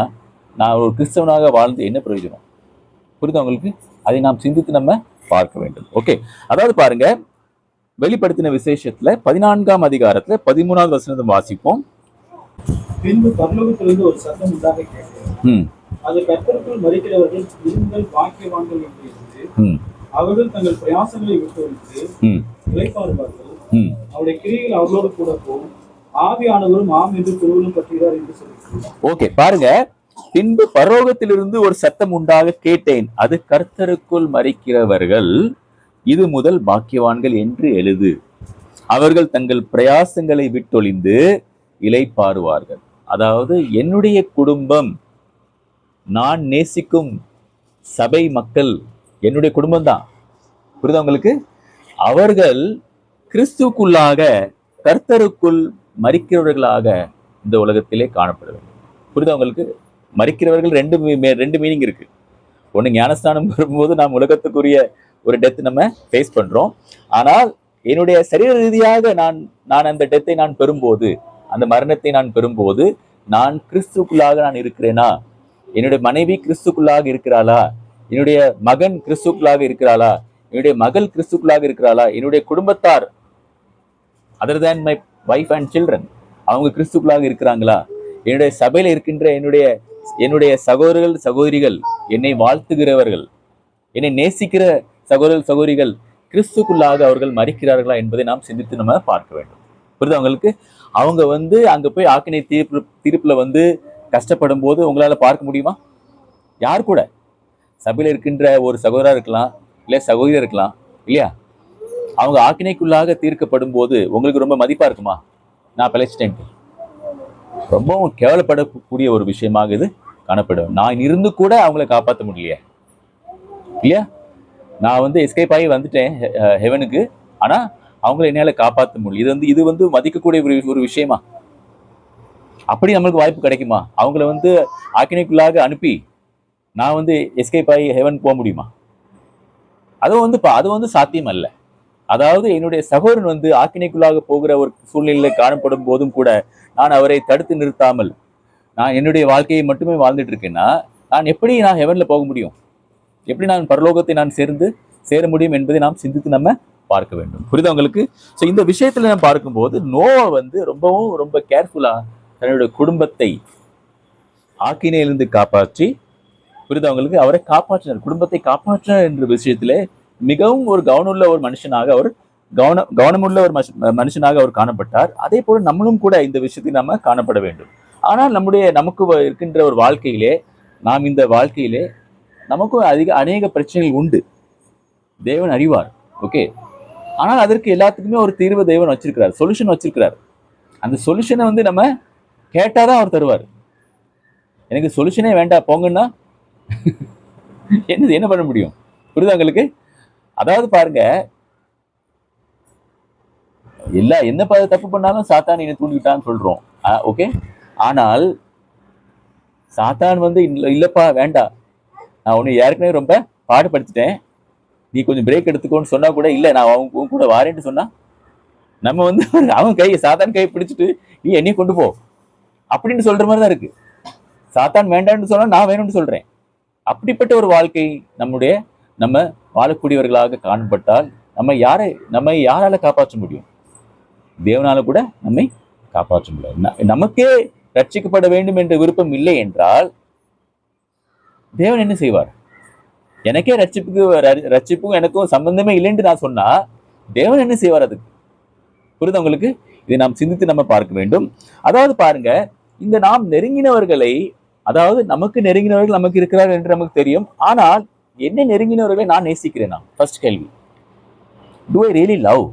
நான் ஒரு கிறிஸ்தவனாக வாழ்ந்து என்ன பிரயோஜனம்? புரியுதா உங்களுக்கு? அதை நாம் சிந்தித்து நம்ம பார்க்க வேண்டும். ஓகே, அதாவது பாருங்க, வெளிப்படுத்தின விசேஷத்துல 14ஆம் அதிகாரத்துல 13வது வசனத்தை வாசிப்போம். பின்பு பரலோகத்திலிருந்து ஒரு சத்தம் உண்டாக கேட்டது. அது கர்த்தருக்குள் மரிக்கிறவர்கள் இருங்கள் பாக்கியவான்கள் என்று இருந்து அவர்கள் தங்கள் பிரயாசங்களை விட்டு இளைப்பாறுவார்கள். அவருடைய கிரியைகள் அவர்களோடு கூட போகும். ஆவியானவரும் ஆம் என்று திருவள்ளுவர் பற்றுகிறார் என்று சொல்லி. ஓகே, பாருங்க, பின்பு பரலோகத்திலிருந்து ஒரு சத்தம் உண்டாக கேட்டேன், அது கர்த்தருக்குள் மரிக்கிறவர்கள் இது முதல் பாக்கியவான்கள் என்று எழுது. அவர்கள் தங்கள் பிரயாசங்களை விட்டொழிந்து இளைப்பாறுவார்கள். அதாவது என்னுடைய குடும்பம், நான் நேசிக்கும் சபை மக்கள் என்னுடைய குடும்பம் தான். புரியுதா உங்களுக்கு? அவர்கள் கிறிஸ்துக்குள்ளாக கர்த்தருக்குள் மரிக்கிறவர்களாக இந்த உலகத்திலே காணப்பட வேண்டும். புரியுதா உங்களுக்கு? மரிக்கிறவர்கள் ரெண்டு மீனிங் இருக்கு. ஒண்ணு, ஞானஸ்தானம் வரும்போது நாம் உலகத்துக்குரிய ஒரு டெத் நம்ம ஃபேஸ் பண்றோம். ஆனால் என்னுடைய சரீர ரீதியாக நான் அந்த டெத்தை நான் பெறும்போது, அந்த மரணத்தை நான் பெறும்போது, நான் கிறிஸ்துக்குள்ளாக நான் இருக்கிறேனா? என்னுடைய மனைவி கிறிஸ்துக்குள்ளாக இருக்கிறாளா? என்னுடைய மகன் கிறிஸ்துக்குள்ளாக இருக்கிறாளா? என்னுடைய மகள் கிறிஸ்துக்குள்ளாக இருக்கிறாளா? என்னுடைய குடும்பத்தார் other than my wife and children அவங்க கிறிஸ்துக்குள்ளாக இருக்கிறாங்களா? என்னுடைய சபையில இருக்கின்ற என்னுடைய சகோதரர்கள் சகோதரிகள், என்னை வாழ்த்துகிறவர்கள், என்னை நேசிக்கிற சகோதரர்கள் சகோதரிகள் கிறிஸ்துக்குள்ளாக அவர்கள் மரிக்கிறார்களா என்பதை நாம் சிந்தித்து நம்ம பார்க்க வேண்டும். புரியுது அவங்களுக்கு? அவங்க வந்து அங்க போய் ஆக்கினை தீர்ப்புல வந்து கஷ்டப்படும் போது உங்களால பார்க்க முடியுமா? யார் கூட? சபையில இருக்கின்ற ஒரு சகோதரா இருக்கலாம், இல்ல சகோதரி இருக்கலாம், இல்லையா? அவங்க ஆக்கினைக்குள்ளாக தீர்க்கப்படும் போது உங்களுக்கு ரொம்ப மதிப்பா இருக்குமா? நான் பிழைச்சிட்டேன், ரொம்பவும் கேவலப்படக்கூடிய ஒரு விஷயமாக இது காணப்படும். நான் இருந்து கூட அவங்களை காப்பாற்ற முடியலையே, இல்லையா? நான் வந்து எஸ்கேப் ஆகி வந்துட்டேன் ஹெவனுக்கு, ஆனா அவங்களை என்னால காப்பாற்ற முடியல. இது வந்து மதிக்கக்கூடிய ஒரு விஷயமா? அப்படி நம்மளுக்கு வாய்ப்பு கிடைக்குமா? அவங்கள வந்து ஆக்கினைக்குள்ளாக அனுப்பி நான் வந்து எஸ்கேப் ஆகி ஹெவன் போக முடியுமா? அது வந்து சாத்தியம் அல்ல. அதாவது என்னுடைய சகோதரன் வந்து ஆக்கினைக்குள்ளாக போகிற ஒரு சூழ்நிலையில காணப்படும் போதும் கூட நான் அவரை தடுத்து நிறுத்தாமல் நான் என்னுடைய வாழ்க்கையை மட்டுமே வாழ்ந்துட்டு இருக்கேன்னா நான் எப்படி ஹெவன்ல போக முடியும்? எப்படி நான் பரலோகத்தை நான் சேர முடியும் என்பதை நாம் சிந்தித்து நம்ம பார்க்க வேண்டும். புரியுதா உங்களுக்கு? ஸோ இந்த விஷயத்துல நம்ம பார்க்கும்போது நோவா வந்து ரொம்ப கேர்ஃபுல்லா தன்னுடைய குடும்பத்தை ஆக்கினையிலிருந்து காப்பாற்றி, புரியுதா உங்களுக்கு, அவரை காப்பாற்றினார், குடும்பத்தை காப்பாற்றினார் என்ற விஷயத்திலே மிகவும் ஒரு கவனமுள்ள ஒரு மனுஷனாக அவர் கவனமுள்ள ஒரு மனுஷனாக அவர் காணப்பட்டார். அதே போல நம்மளும் கூட இந்த விஷயத்தை நாம காணப்பட வேண்டும். ஆனால் நமக்கு இருக்கின்ற ஒரு வாழ்க்கையிலே நாம் இந்த வாழ்க்கையிலே நமக்கும் அநேக பிரச்சனைகள் உண்டு, தேவன் அறிவார். ஓகே, ஆனால் அதற்கு எல்லாத்துக்குமே ஒரு தீர்வு தேவன் வச்சிருக்கிறார், சொல்யூஷன் வச்சிருக்கிறார். அந்த சொல்யூஷனை வந்து நம்ம கேட்டாதான் அவர் தருவார். எனக்கு சொல்யூஷனே வேண்டாம் போங்கன்னா என்ன பண்ண முடியும்? புரியுதா உங்களுக்கு? அதாவது பாருங்க, என்ன தப்பு பண்ணாலும் சாத்தான் என்னை தூண்டிவிட்டான்னு சொல்றோம், ஓகே. ஆனால் சாத்தான் வந்து இல்லப்பா வேண்டாம், நான் உன்னை ஏற்கனவே ரொம்ப பாடுபடுத்திட்டேன், நீ கொஞ்சம் பிரேக் எடுத்துக்கோன்னு சொன்னா கூட இல்ல நான் அவங்க கூட வாரேன்னு சொன்னா நம்ம வந்து அவன் சாத்தான் கையை பிடிச்சிட்டு நீ என்னையும் கொண்டு போ அப்படின்னு சொல்ற மாதிரி தான் இருக்கு. சாத்தான் வேண்டான்னு சொன்னா நான் வேணும்னு சொல்றேன். அப்படிப்பட்ட ஒரு வாழ்க்கை நம்ம வாழக்கூடியவர்களாக காணப்பட்டால் நம்மை யாரால காப்பாற்ற முடியும்? தேவனால கூட நம்மை காப்பாற்ற முடியாது. நமக்கே ரட்சிக்கப்பட வேண்டும் என்ற விருப்பம் இல்லை என்றால் தேவன் என்ன செய்வார்? எனக்கே ரட்சிப்புக்கும் எனக்கும் சம்பந்தமே இல்லைன்னு நான் சொன்னா தேவன் என்ன செய்வார் அதுக்கு? புரியுது உங்களுக்கு? இதை நாம் சிந்தித்து நம்ம பார்க்க வேண்டும். அதாவது பாருங்க, இந்த நாம் நெருங்கினவர்களை, அதாவது நமக்கு நெருங்கினவர்கள் நமக்கு இருக்கிறார்கள் என்று நமக்கு தெரியும். ஆனால் என்ன நெருங்கினவர்களை நான் நேசிக்கிறேனா? ஃபர்ஸ்ட் கேள்வி, to I really love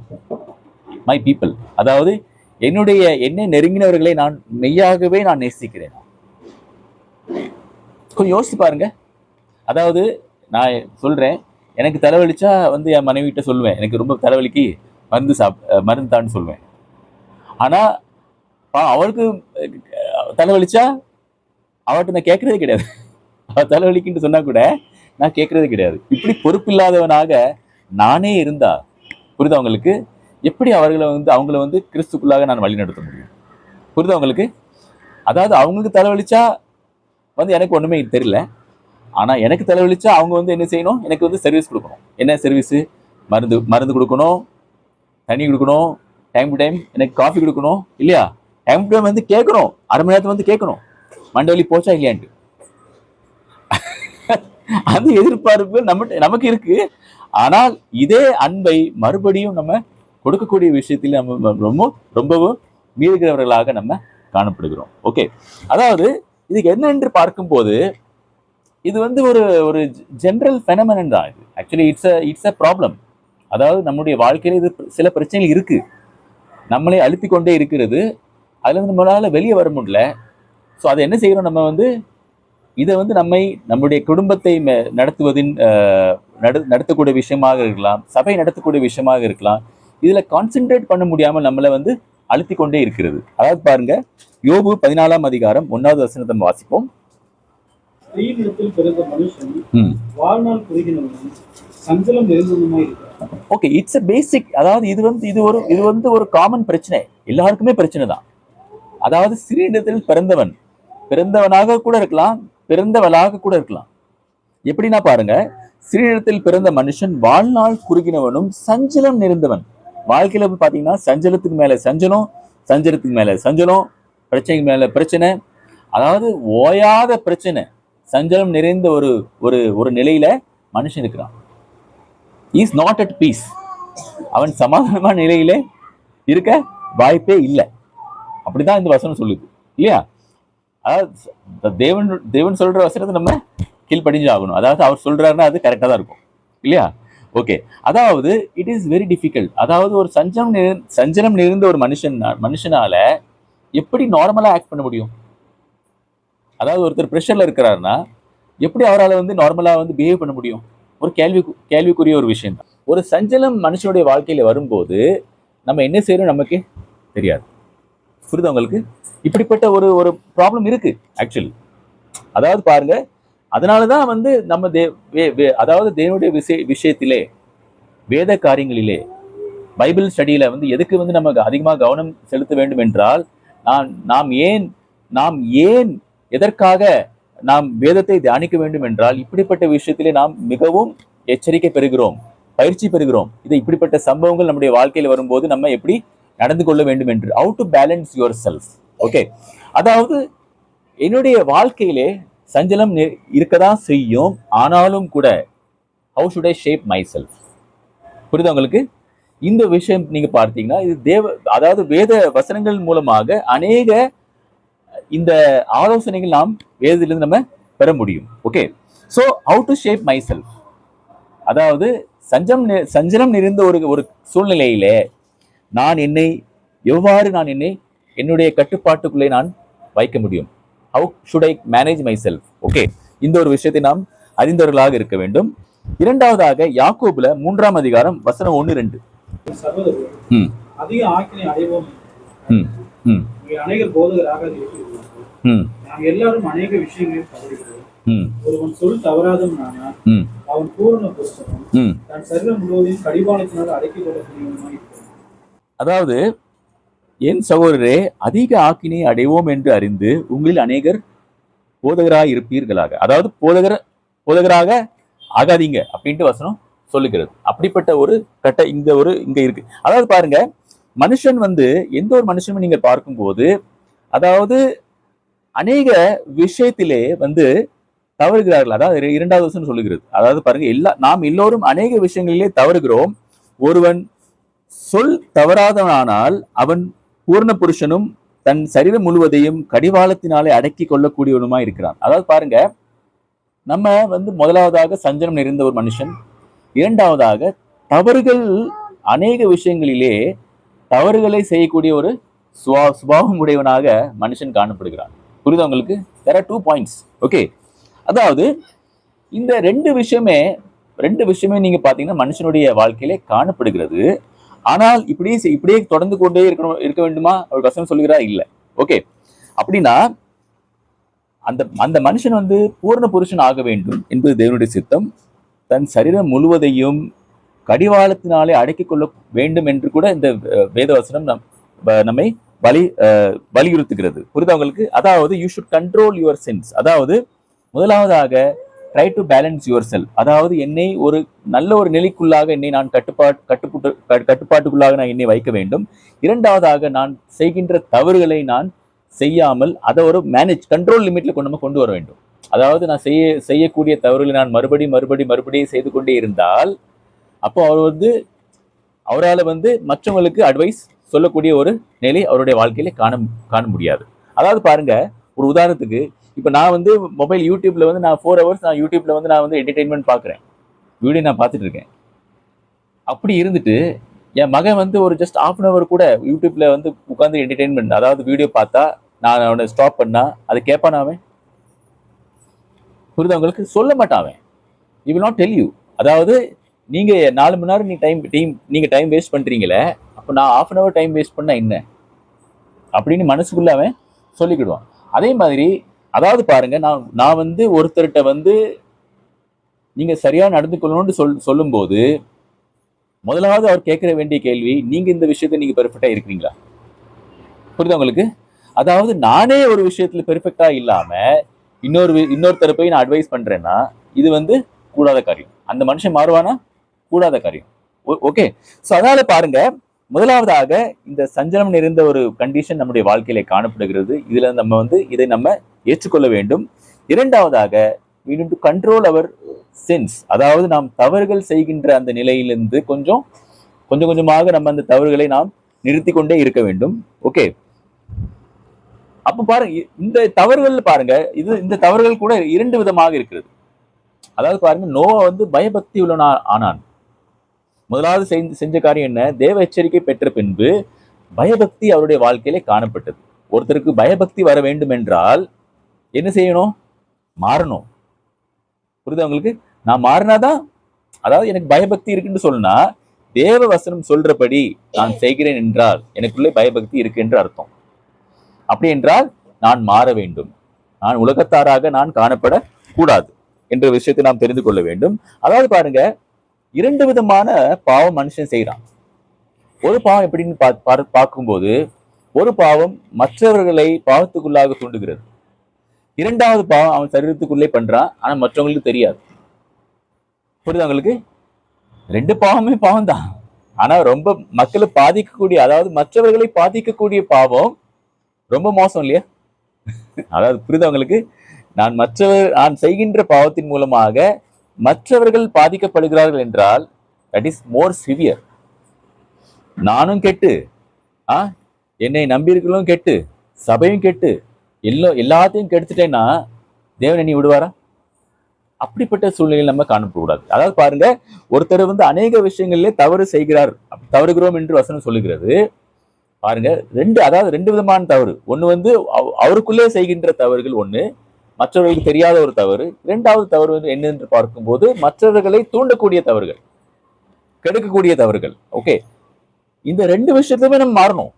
my people? அதாவது என்ன நெருங்கினவர்களை நான் மெய்யாகவே நான் நேசிக்கிறேன்? கொஞ்சம் யோசிச்சு பாருங்க. அதாவது நான் சொல்றேன், எனக்கு தலைவலிச்சா வந்து என் மனைவிட்ட சொல்லுவேன், எனக்கு ரொம்ப தலைவலிக்கு மருந்து தான்னு சொல்லுவேன். ஆனா அவளுக்கு தலைவலிச்சா அவர்கிட்ட நான் கேட்கறதே கிடையாது. அவள் தலைவலிக்குன்னு சொன்னா கூட நான் கேட்கறதே கிடையாது. இப்படி பொறுப்பில்லாதவனாக நானே இருந்தா, புரியுதா அவங்களுக்கு, எப்படி அவங்கள வந்து கிறிஸ்துக்குள்ளாக நான் வழி நடத்த முடியும்? புரியுதா உங்களுக்கு? அதாவது அவங்களுக்கு தலைவலிச்சா வந்து எனக்கு ஒண்ணுமே தெரியல, ஆனா எனக்கு தலைவலிச்சா அவங்க வந்து என்ன செய்யணும்? எனக்கு வந்து சர்வீஸ் கொடுக்கணும். என்ன சர்வீஸ்? மருந்து கொடுக்கணும், தண்ணி கொடுக்கணும், டைம் டு டைம் எனக்கு காஃபி கொடுக்கணும், இல்லையா? டைம் டு டைம் வந்து கேட்கணும், அரை மணி நேரத்துல வந்து கேட்கணும் மண்டவலி போச்சா இல்லையான்ட்டு. அந்த எதிர்பார்ப்பு நமக்கு இருக்கு. ஆனால் இதே அன்பை மறுபடியும் நம்ம கொடுக்கக்கூடிய விஷயத்தில் நம்ம ரொம்பவும் மீறுகிறவர்களாக நம்ம காணப்படுகிறோம். ஓகே, அதாவது இதுக்கு என்ன என்று பார்க்கும்போது இது வந்து ஒரு ஜெனரல் ஃபெனமெனன் தான். இது ஆக்சுவலி இட்ஸ் அ ப்ராப்ளம். அதாவது நம்முடைய வாழ்க்கையில இது சில பிரச்சனைகள் இருக்கு, நம்மளே அழுத்தி கொண்டே இருக்கிறது, அதுல இருந்து நம்மளால வெளியே வர முடியல. ஸோ அதை என்ன செய்யறோம்? நம்ம வந்து இதை வந்து நம்முடைய குடும்பத்தை நடத்தக்கூடிய விஷயமாக இருக்கலாம், சபை நடத்தக்கூடிய விஷயமாக இருக்கலாம், இதுல கான்சென்ட்ரேட் பண்ண முடியாமல் நம்மளை வந்து அழுத்தி கொண்டே இருக்கிறது. அதாவது பாருங்க, யோபு 14ஆம் அதிகாரம் 1வது வசனத்தை வாசிப்போம். ஸ்திரீயிடத்தில் பிறந்த மனுஷன் வாழ்நாள் குறுகினவனும் சஞ்சலம் நிறைந்தவனுமாய் இருக்கிறான். ஓகே, இட்ஸ் a பேசிக். அதாவது இது வந்து ஒரு காமன் பிரச்சனை, எல்லாருக்குமே பிரச்சனை தான். அதாவது ஸ்திரீயிடத்தில் பிறந்தவனாக கூட இருக்கலாம், பிறந்தவளாக கூட இருக்கலாம். எப்படின்னா பாருங்க, ஸ்திரீயிடத்தில் பிறந்த மனுஷன் வாழ்நாள் குறுகினவனும் சஞ்சலம் நிறைந்தவன். வாழ்க்கையில பாத்தீங்கன்னா சஞ்சலத்துக்கு மேல சஞ்சலம், சஞ்சலத்துக்கு மேல சஞ்சலம், பிரச்சனைக்கு மேல பிரச்சனை, அதாவது ஓயாத பிரச்சனை, சஞ்சலம் நிறைந்த ஒரு நிலையில மனுஷன் இருக்கிறான். Is not at piece. அவன் சமாதானமான நிலையிலே இருக்க வாய்ப்பே இல்லை. அப்படிதான் இந்த வசனம் சொல்லுது இல்லையா? அதாவது தேவன் சொல்ற வசனத்தை நம்ம கீழ்ப்படிஞ்சு ஆகணும். அதாவது அவர் சொல்றாருன்னா அது கரெக்டா தான் இருக்கும் இல்லையா? ஓகே, அதாவது இட் இஸ் வெரி டிஃபிகல்ட். அதாவது ஒரு சஞ்சலம் நிறைந்த ஒரு மனுஷனால எப்படி நார்மலா ஆக்ட் பண்ண முடியும்? அதாவது ஒருத்தர் ப்ரெஷர்ல இருக்கிறாருன்னா எப்படி அவரால் வந்து நார்மலா வந்து பிஹேவ் பண்ண முடியும்? ஒரு கேள்விக்குரிய ஒரு விஷயம் தான். ஒரு சஞ்சலம் மனுஷனுடைய வாழ்க்கையில வரும்போது நம்ம என்ன செய்யணும் நமக்கு தெரியாது. புரியுது உங்களுக்கு? இப்படிப்பட்ட ஒரு ஒரு ப்ராப்ளம் இருக்கு ஆக்சுவலி. அதாவது பாருங்க, அதனாலதான் வந்து நம்ம அதாவது தேவனுடைய விஷயத்திலே, வேத காரியங்களிலே, பைபிள் ஸ்டடியில வந்து எதுக்கு வந்து நம்ம அதிகமாக கவனம் செலுத்த வேண்டும் என்றால், நாம் ஏன் எதற்காக நாம் வேதத்தை தியானிக்க வேண்டும் என்றால், இப்படிப்பட்ட விஷயத்திலே நாம் மிகவும் எச்சரிக்கை பெறுகிறோம், பயிற்சி பெறுகிறோம். இது இப்படிப்பட்ட சம்பவங்கள் நம்முடைய வாழ்க்கையில் வரும்போது நம்ம எப்படி நடந்து கொள்ள வேண்டும் என்று. How to balance your self. Okay, அதாவது என்னுடைய வாழ்க்கையிலே சஞ்சலம் இருக்கதான் செய்யும், ஆனாலும் கூட how should I shape my self. புரியுது உங்களுக்கு? இந்த விஷயம் நீங்க பார்த்தீங்கன்னா இது அதாவது வேத வசனங்கள் மூலமாக அநேக இந்த ஆலோசனைகள் நாம் வேதத்திலிருந்து நம்ம பெற முடியும். Okay, so how to shape my self. அதாவது சஞ்சலம் நிறைந்த ஒரு சூழ்நிலையிலே எவ்வாறு நான் என்னுடைய கட்டுப்பாட்டுக்குள்ளே நான் வைக்க முடியும். How should I manage my self. Okay, இந்த ஒரு விஷயத்தை நாம் அறிந்தவர்களாக இருக்க வேண்டும். இரண்டாவதாக யாக்கோபுல 3ஆம் அதிகாரம் வசனம் 1-2. சகோதரர்களே, அதிக ஆக்கினை அடைவோம். அநேகர் போதகராக இருக்கிறார்கள். நாம் எல்லாரும் அநேக விஷயங்களையும் தவறுகிறோம். ஒருவன் சொல் தவறாதவனானால் அவன் பூரண புருஷனும் தன் சரீரம் முழுவதையும் கடிவாளத்தினால் அடக்கிக் கொள்ளக்கூடியவனுமாய் இருக்கிறான். அதாவது என் சகோதரரே, அதிக ஆக்கினை அடைவோம் என்று அறிந்து உங்களில் அநேகர் போதகராக இருப்பீர்களாக. அதாவது போதகராக ஆகாதீங்க அப்படின்ட்டு வசனம் சொல்லுகிறது. அப்படிப்பட்ட ஒரு இங்க இருக்கு. அதாவது பாருங்க, மனுஷன் வந்து எந்த ஒரு மனுஷனும் நீங்க பார்க்கும்போது அதாவது அநேக விஷயத்திலே வந்து தவறுகிறார்கள். அதாவது 2வது வசனம் சொல்லுகிறது. அதாவது பாருங்க, நாம் எல்லோரும் அநேக விஷயங்களிலே தவறுகிறோம். ஒருவன் சொல் தவறாதவனானால் அவன் பூர்ண புருஷனும் தன் சரீரம் முழுவதையும் கடிவாளத்தினாலே அடக்கி கொள்ளக்கூடியவனுமா இருக்கிறான். அதாவது பாருங்க, நம்ம வந்து முதலாவதாக சஞ்சலம் நிறைந்த ஒரு மனுஷன், இரண்டாவதாக தவறுகள், அநேக விஷயங்களிலே தவறுகளை செய்யக்கூடிய ஒரு சுபாவம் உடையவனாக மனுஷன் காணப்படுகிறான். புரியுதா உங்களுக்கு? there are 2 points. ஓகே, அதாவது இந்த ரெண்டு விஷயமே நீங்க பாத்தீங்கன்னா மனுஷனுடைய வாழ்க்கையிலே காணப்படுகிறது. ஆனால் இப்படியே தொடர்ந்து கொண்டே இருக்க வேண்டுமா அவர் வசனம் சொல்லுகிறா? இல்லை. ஓகே, அப்படின்னா அந்த மனுஷன் வந்து பூர்ண புருஷன் ஆக வேண்டும் என்பது தேவனுடைய சித்தம். தன் சரீரம் முழுவதையும் கடிவாளத்தினாலே அடக்கிக் கொள்ள வேண்டும் என்று கூட இந்த வேதவசனம் நம்மை வலியுறுத்துகிறது. புரியுதா உங்களுக்கு? அதாவது you should control your sense. அதாவது முதலாவதாக try to balance your self. அதாவது என்னை ஒரு நல்ல ஒரு நிலைக்குள்ளாக என்னை நான் கட்டுப்பாட்டுக்குள்ளாக நான் என்னை வைக்க வேண்டும். இரண்டாவதாக நான் செய்கின்ற தவறுகளை நான் செய்யாமல் அதை ஒரு கண்ட்ரோல் லிமிட்ல கொண்டு வர வேண்டும். அதாவது நான் செய்யக்கூடிய தவறுகளை நான் மறுபடியும் செய்து கொண்டே இருந்தால் அப்போ அவரால் வந்து மற்றவங்களுக்கு அட்வைஸ் சொல்லக்கூடிய ஒரு நிலை அவருடைய வாழ்க்கையில காண முடியாது. அதாவது பாருங்க, ஒரு உதாரணத்துக்கு இப்போ நான் வந்து மொபைல் யூடியூப்ல வந்து நான் 4 hours நான் யூடியூப்ல வந்து நான் வந்து என்டர்டெயின்மெண்ட் பார்க்குறேன், வீடியோ நான் பார்த்துட்டு இருக்கேன். அப்படி இருந்துட்டு என் மகன் வந்து ஒரு ஜஸ்ட் 1/2 hour கூட யூடியூப்ல வந்து உட்காந்து என்டர்டெயின்மெண்ட் அதாவது வீடியோ பார்த்தா நான் அவனை ஸ்டாப் பண்ணா அதை கேட்பான் அவன்? புரியுது உங்களுக்கு? சொல்ல மாட்டான் அவன். he will not tell you. அதாவது நீங்க 4 மணி நேரம் நீங்க டைம் வேஸ்ட் பண்றீங்களே, அப்போ நான் 1/2 hour டைம் வேஸ்ட் பண்ணா என்ன அப்படின்னு மனசுக்குள்ள அவன் சொல்லிக்கிடுவான். அதே மாதிரி அதாவது பாருங்க, நான் வந்து ஒருத்தர்கிட்ட வந்து நீங்க சரியா நடந்து கொள்ளணும்னு சொல்லும் போது முதலாவது அவர் கேட்க வேண்டிய கேள்வி, நீங்க இந்த விஷயத்த நீங்க பெர்ஃபெக்டா இருக்கிறீங்களா? புரியுதா உங்களுக்கு? அதாவது நானே ஒரு விஷயத்துல பெர்ஃபெக்டா இல்லாம இன்னொருத்தரை போய் நான் அட்வைஸ் பண்றேன்னா இது வந்து கூடாத காரியம். அந்த மனுஷன் மாறுவானா? கூடாத காரியம். ஓகே, ஸோ அதனால பாருங்க, முதலாவதாக இந்த சஞ்சலம் நிறைந்த ஒரு கண்டிஷன் நம்முடைய வாழ்க்கையில காணப்படுகிறது. இதுல நம்ம வந்து இதை நம்ம ஏற்றுக்கொள்ள வேண்டும். இரண்டாவதாக we need to control our sins. அதாவது நாம் தவறுகள் செய்கின்ற அந்த நிலையிலிருந்து கொஞ்சம் கொஞ்சம் கொஞ்சமாக நம்ம அந்த தவறுகளை நாம் நிறுத்தி கொண்டே இருக்க வேண்டும். ஓகே, அப்ப பாருங்க, இந்த தவறுகள் பாருங்க, இந்த தவறுகள் கூட 2 விதமாக இருக்கிறது. அதாவது பாருங்க, நோவா வந்து பயபக்தி உள்ளவனா ஆனான். முதலாவது செஞ்ச காரியம் என்ன? தேவ எச்சரிக்கை பெற்ற பின்பு பயபக்தி அவருடைய வாழ்க்கையிலே காணப்பட்டது. ஒருத்தருக்கு பயபக்தி வர வேண்டும் என்றால் என்ன செய்யணும்? மாறணும். புரியுதா உங்களுக்கு? நான் மாறினாதான், அதாவது எனக்கு பயபக்தி இருக்குன்னு சொன்னா, தேவ வசனம் சொல்றபடி நான் செய்கிறேன் என்றால் எனக்குள்ளே பயபக்தி இருக்கு என்று அர்த்தம். அப்படி என்றால் நான் மாற வேண்டும். நான் உலகத்தாராக நான் காணப்பட கூடாது என்ற விஷயத்தை நாம் தெரிந்து கொள்ள வேண்டும். அதாவது பாருங்க, 2 விதமான பாவம் மனுஷன் செய்யறான். ஒரு பாவம் எப்படின்னு பார்க்கும்போது, ஒரு பாவம் மற்றவர்களை பாவத்துக்குள்ளாக தூண்டுகிறது. 2வது பாவம் அவன் சரீரத்துக்குள்ளே பண்றான், ஆனா மற்றவங்களுக்கு தெரியாது. புரியுது உங்களுக்கு? 2 பாவமே பாவம் தான், ஆனா ரொம்ப மக்களை பாதிக்கக்கூடிய, அதாவது மற்றவர்களை பாதிக்கக்கூடிய பாவம் ரொம்ப மோசம் இல்லையா? அதாவது புரியுது உங்களுக்கு? நான் செய்கின்ற பாவத்தின் மூலமாக மற்றவர்கள் பாதிக்கப்படுகிறார்கள் என்றால் தட் இஸ் மோர் சிவியர். நானும் கெட்டு, என்னை நம்பியிருக்கிறவங்களும் கெட்டு, சபையும் கெட்டு, எல்லாத்தையும் கெடுத்துட்டேன்னா தேவன் என்னை விடுவாரா? அப்படிப்பட்ட சூழ்நிலையில் நம்ம காணப்படக்கூடாது. அதாவது பாருங்க, ஒருத்தர் வந்து அநேக விஷயங்களிலே தவறு செய்கிறார், தவறுகிறோம் என்று வசனம் சொல்லுகிறது. பாருங்க, அதாவது 2 விதமான தவறு. ஒண்ணு வந்து அவருக்குள்ளே செய்கின்ற தவறுகள் ஒண்ணு, மற்றவர்களுக்கு தெரியாத ஒரு தவறு. 2வது தவறு வந்து என்ன என்று பார்க்கும்போது மற்றவர்களை தூண்டக்கூடிய தவறுகள், கெடுக்கக்கூடிய தவறுகள். ஓகே, இந்த 2 விஷயத்துமே நம்ம மாறணும்.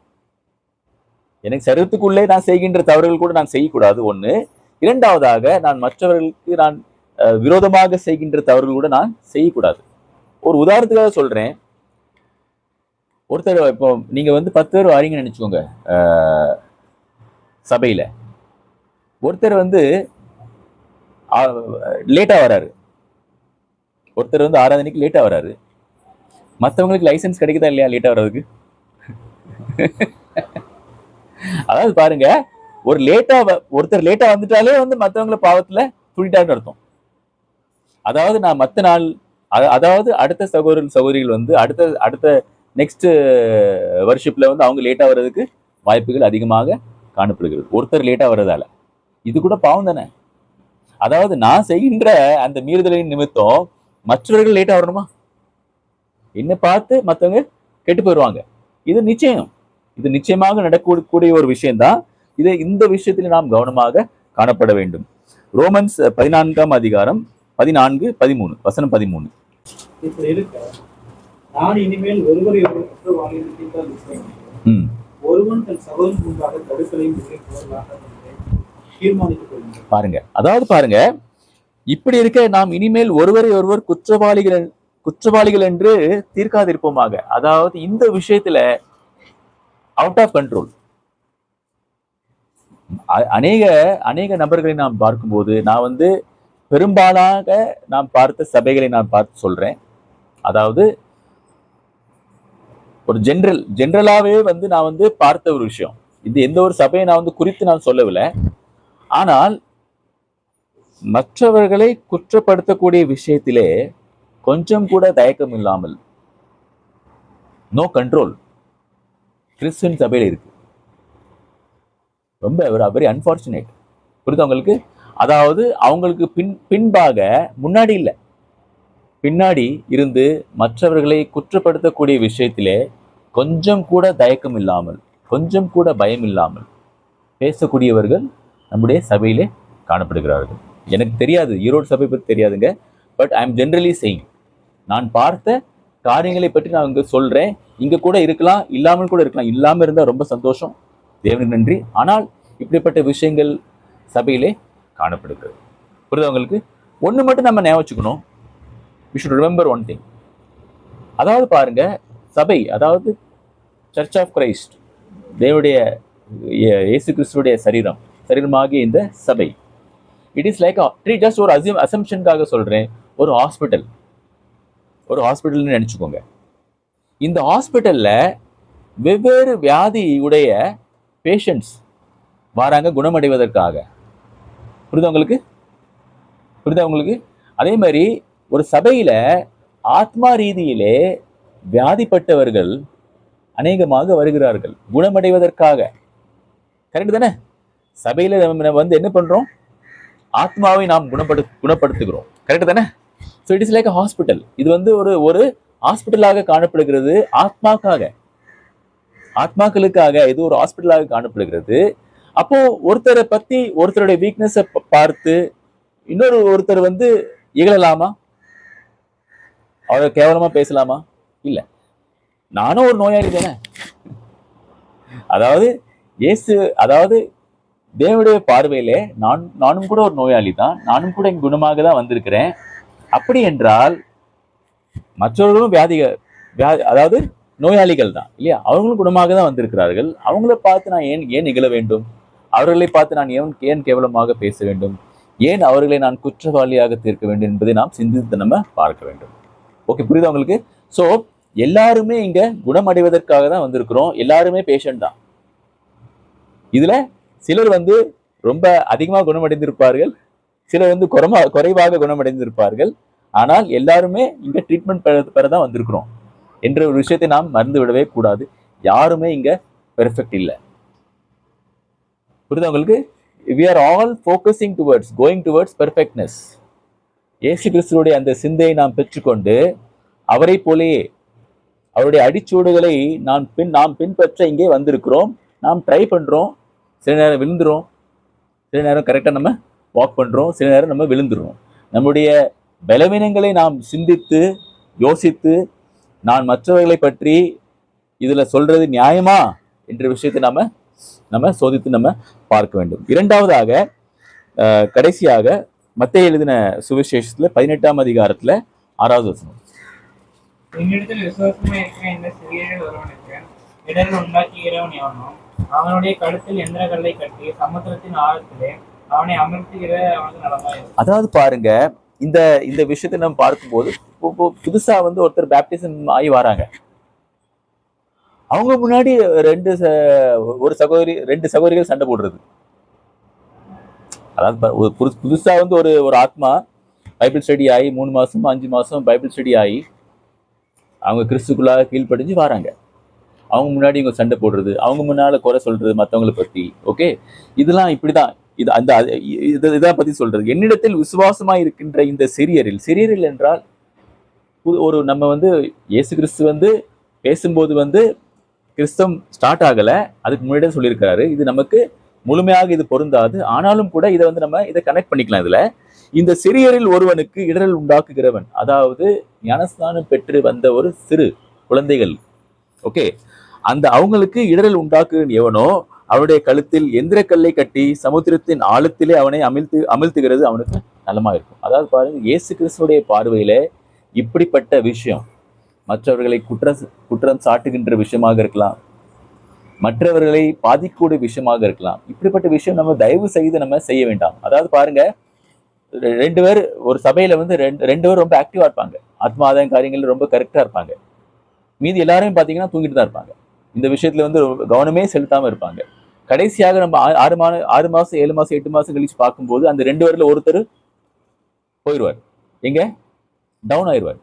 எனக்கு சரீரத்துக்குள்ளே நான் செய்கின்ற தவறுகள் கூட நான் செய்யக்கூடாது ஒண்ணு. 2வதாக நான் மற்றவர்களுக்கு நான் விரோதமாக செய்கின்ற தவறுகள் கூட நான் செய்யக்கூடாது. ஒரு உதாரணத்துக்காக சொல்றேன். ஒருத்தர், இப்போ நீங்க வந்து 10 பேர் வரீங்கன்னு நினைச்சுக்கோங்க சபையில. ஒருத்தர் வந்து லேட்டா வராரு, ஒருத்தர் வந்து ஆராதனைக்கு லேட்டா வராரு. மற்றவங்களுக்கு லைசன்ஸ் கிடைக்குதா இல்லையா லேட்டா வர்றதுக்கு? அதாவது பாருங்க, ஒருத்தர் லேட்டா வந்துட்டாலே வந்து மற்றவங்கள பாவத்துல துணிட்டாருன்னு அர்த்தம். அதாவது நான் மற்ற நாள், அதாவது அடுத்த சகோதரிகள் வந்து அடுத்த நெக்ஸ்ட் வர்ஷிப்ல வந்து அவங்க லேட்டா வர்றதுக்கு வாய்ப்புகள் அதிகமாக காணப்படுகிறது, ஒருத்தர் லேட்டா வர்றதால. இது கூட பாவம் தானே? அதாவது நான் செய்கின்ற அந்த மீறுதலின் நிமித்தம் மற்றவர்கள் லேட்டா வரணுமா? என்ன பார்த்து மற்றவங்க கெட்டு போயிடுவாங்க. இது நிச்சயமாக நடக்கக்கூடிய ஒரு விஷயம்தான். இந்த விஷயத்தில் நாம் கவனமாக காணப்பட வேண்டும். ரோமன்ஸ் 14ஆம் அதிகாரம் 14-13 வசனம் 13. இப்படி இருக்க நான் இனிமேல் ஒருவரை ஒருவர் குற்றவாளிகள் தீர்த்தால் விசாரிக்கிறேன். ஒருவன் தன் சகோதரன் முன்பாக தடுக்கலையும் தீர்மானித்துக் கொள்ளுங்கள். பாருங்க, அதாவது பாருங்க, இப்படி இருக்க நாம் இனிமேல் ஒருவரை ஒருவர் குற்றவாளிகள் என்று தீர்க்காதிருப்போமாக. அதாவது இந்த விஷயத்துல அவுட் ஆஃப் கண்ட்ரோல். அநேக நபர்களை நாம் பார்க்கும்போது, நான் வந்து பெரும்பாலாக நாம் பார்த்த சபைகளை நான் பார்த்து சொல்றேன். அதாவது ஒரு ஜென்ரலாவே வந்து நான் வந்து பார்த்த ஒரு விஷயம். இது எந்த ஒரு சபையை நான் வந்து குறித்து நான் சொல்லவில்லை. ஆனால் மற்றவர்களை குற்றப்படுத்தக்கூடிய விஷயத்திலே கொஞ்சம் கூட தயக்கம் இல்லாமல், நோ கண்ட்ரோல், கிறிஸ்டியன் சபையில் இருக்கு. ரொம்ப வெரி அன்பார்ச்சுனேட். புரியுது உங்களுக்கு? அதாவது அவங்களுக்கு பின்பாக, முன்னாடி இல்லை, பின்னாடி இருந்து மற்றவர்களை குற்றப்படுத்தக்கூடிய விஷயத்திலே கொஞ்சம் கூட தயக்கம் இல்லாமல், கொஞ்சம் கூட பயம் இல்லாமல் பேசக்கூடியவர்கள் நம்முடைய சபையிலே காணப்படுகிறார்கள். எனக்கு தெரியாது, ஈரோடு சபை பற்றி தெரியாதுங்க. But I am generally saying, நான் பார்த்த காரியங்களை பற்றி நான் இங்க சொல்றேன். இங்க கூட இருக்கலாம், இல்லாமல் கூட இருக்கலாம். இல்லாமல் இருந்தால் ரொம்ப சந்தோஷம், தேவனுக்கு நன்றி. ஆனால் இப்படிப்பட்ட விஷயங்கள் சபையிலே காணப்படுகிறது. புரியுதவங்களுக்கு? ஒன்று மட்டும் நம்ம ஞாபகம் வச்சுக்கணும். we should remember one thing. அதாவது பாருங்க, சபை, அதாவது சர்ச் ஆஃப் கிரைஸ்ட், தேவனுடைய இயேசு கிறிஸ்துவுடைய சரீரமாகிய இந்த சபை, இட் இஸ் லைக் ஜஸ்ட் ஒரு அசம்ஷனுக்காக சொல்றேன், ஒரு ஹாஸ்பிட்டல்னு நினைச்சுக்கோங்க. இந்த ஹாஸ்பிட்டல்ல வெவ்வேறு வியாதி உடைய பேஷண்ட்ஸ் வராங்க குணமடைவதற்காக. புரியுதா உங்களுக்கு? அதே மாதிரி ஒரு சபையில ஆத்மா ரீதியிலே வியாதிப்பட்டவர்கள் அநேகமாக வருகிறார்கள் குணமடைவதற்காக. கரெக்ட் தானே? சபையில நம்ம வந்து என்ன பண்றோம்? ஆத்மாவை நாம் குணப்படுத்துகிறோம். கரெக்ட் தானே? So it is like a hospital. இது வந்து ஒரு ஹாஸ்பிட்டலாக காணப்படுகிறது. ஆத்மாக்களுக்காக இது ஒரு ஹாஸ்பிட்டலாக காணப்படுகிறது. அப்போ ஒருத்தரை பத்தி ஒருத்தருடைய வீக்னஸை பார்த்து ஒருத்தர் வந்து இகழலாமா? அவரை கேவலமா பேசலாமா? இல்ல. நானும் ஒரு நோயாளி தானே. அதாவது தேவனுடைய பார்வையிலே நானும் கூட ஒரு நோயாளி தான். நானும் கூட குணமாக தான் வந்திருக்கிறேன். அப்படி என்றால் மற்றவர்களும் அதாவது நோயாளிகள் தான் இல்லையா? அவர்களும் குணமாக தான் வந்திருக்கிறார்கள். அவங்கள பார்த்து நான் ஏன் நிகழ வேண்டும்? அவர்களை பார்த்து நான் ஏன் கேவலமாக பேச வேண்டும்? ஏன் அவர்களை நான் குற்றவாளியாக தீர்க்க வேண்டும் என்பதை நாம் சிந்தித்து நம்ம பார்க்க வேண்டும். ஓகே, புரியுதா உங்களுக்கு? ஸோ எல்லாருமே இங்க குணமடைவதற்காக தான் வந்திருக்கிறோம். எல்லாருமே பேஷண்ட் தான். இதுல சிலர் வந்து ரொம்ப அதிகமாக குணமடைந்திருப்பார்கள், சிலர் வந்து குறைவாக குணமடைந்திருப்பார்கள். ஆனால் எல்லாருமே இங்க ட்ரீட்மெண்ட் பெறதான் வந்திருக்கிறோம் என்ற ஒரு விஷயத்தை நாம் மறந்து விடவே கூடாது. யாருமே இங்க பெர்ஃபெக்ட் இல்லை. புரியுதா உங்களுக்கு? we are all focusing going towards perfectness. இயேசு கிறிஸ்துவுடைய அந்த சிந்தையை நாம் பெற்றுக்கொண்டு அவரை போலேயே அவருடைய அடிச்சூடுகளை நாம் பின்பற்ற இங்கே வந்திருக்கிறோம். நாம் ட்ரை பண்றோம். சில நேரம் விழுந்துரும், சில நேரம் கரெக்டாக நம்ம வாக் பண்றோம், சில நேரம் நம்ம விழுந்துரும். நம்முடைய பலவீனங்களை நாம் சிந்தித்து யோசித்து நான் மற்றவர்களை பற்றி இதுல சொல்றது நியாயமா என்ற விஷயத்தை நம்ம சோதித்து நம்ம பார்க்க வேண்டும். இரண்டாவதாக கடைசியாக மத்தேயு எழுதின சுவிசேஷத்துல 18ஆம் அதிகாரத்துல 6வது வசனம். என்னிடத்தில் விசுவாசமா இருக்கிற இந்த சிறியர்கள் ஒருவனுக்கு இடர்கள் உண்டாக்குகிறவன் எவனோ அவனுடைய கழுத்தில் எந்திர கல்லை கட்டி சமுத்திரத்தின் ஆழத்திலே அவனை அமர்த்துகிற அவனுக்கு நலமா. அதாவது பாருங்க, இந்த விஷயத்தை நம்ம பார்க்கும்போது புதுசா வந்து ஒருத்தர் பேப்டிசம் ஆகி வராங்க. அவங்க முன்னாடி ரெண்டு சகோதரிகள் சண்டை போடுறது. அதாவது புதுசா வந்து ஒரு ஆத்மா பைபிள் ஸ்டடி ஆகி 3 மாசம் 5 மாசம் பைபிள் ஸ்டடி ஆகி அவங்க கிறிஸ்துக்குள்ளாக கீழ்ப்படிஞ்சு வராங்க. அவங்க முன்னாடி இவங்க சண்டை போடுறது, அவங்க முன்னால குறை சொல்றது மற்றவங்களை பத்தி. ஓகே, இதெல்லாம் இப்படிதான். இதான் பத்தி சொல்றது. என்னிடத்தில் விசுவாசமா இருக்கின்ற இந்த சிறியரில் என்றால் நம்ம வந்து இயேசு கிறிஸ்து வந்து பேசும்போது வந்து கிறிஸ்தவம் ஸ்டார்ட் ஆகல, அதுக்கு முன்னாடியே சொல்லியிருக்காரு. இது நமக்கு முழுமையாக இது பொருந்தாது. ஆனாலும் கூட இதை வந்து நம்ம இதை கனெக்ட் பண்ணிக்கலாம். இதுல இந்த சிறியரில் ஒருவனுக்கு இடரல் உண்டாக்குகிறவன், அதாவது ஞானஸ்நானம் பெற்று வந்த ஒரு சிறு குழந்தைகள். ஓகே, அவங்களுக்கு இடரல் உண்டாக்குகிறவன் எவனோ அவனுடைய கழுத்தில் எந்திரக்கல்லை கட்டி சமுத்திரத்தின் ஆழத்திலே அவனை அமிழ்த்துகிறது அவனுக்கு நலமா இருக்கும். அதாவது பாருங்க, இயேசு கிறிஸ்துடைய பார்வையில இப்படிப்பட்ட விஷயம் மற்றவர்களை குற்றம் சாட்டுகின்ற விஷயமாக இருக்கலாம், மற்றவர்களை பாதிக்கூடிய விஷயமாக இருக்கலாம். இப்படிப்பட்ட விஷயம் நம்ம தயவு செய்து நம்ம செய்ய வேண்டாம். அதாவது பாருங்க, 2 பேர் ஒரு சபையில வந்து 2 பேர் ரொம்ப ஆக்டிவா இருப்பாங்க, ஆத்மாதாய காரியங்கள் ரொம்ப கரெக்டா இருப்பாங்க. மீதி எல்லாரையும் பாத்தீங்கன்னா தூங்கிட்டு தான் இருப்பாங்க. இந்த விஷயத்துல வந்து கவனமே செலுத்தாம இருப்பாங்க. கடைசியாக நம்ம 6 மாசம் 7 மாசம் 8 மாசம் கழிச்சு பார்க்கும்போது அந்த 2 பேர்ல ஒருத்தர் போயிடுவார். எங்க டவுன் ஆயிடுவார்.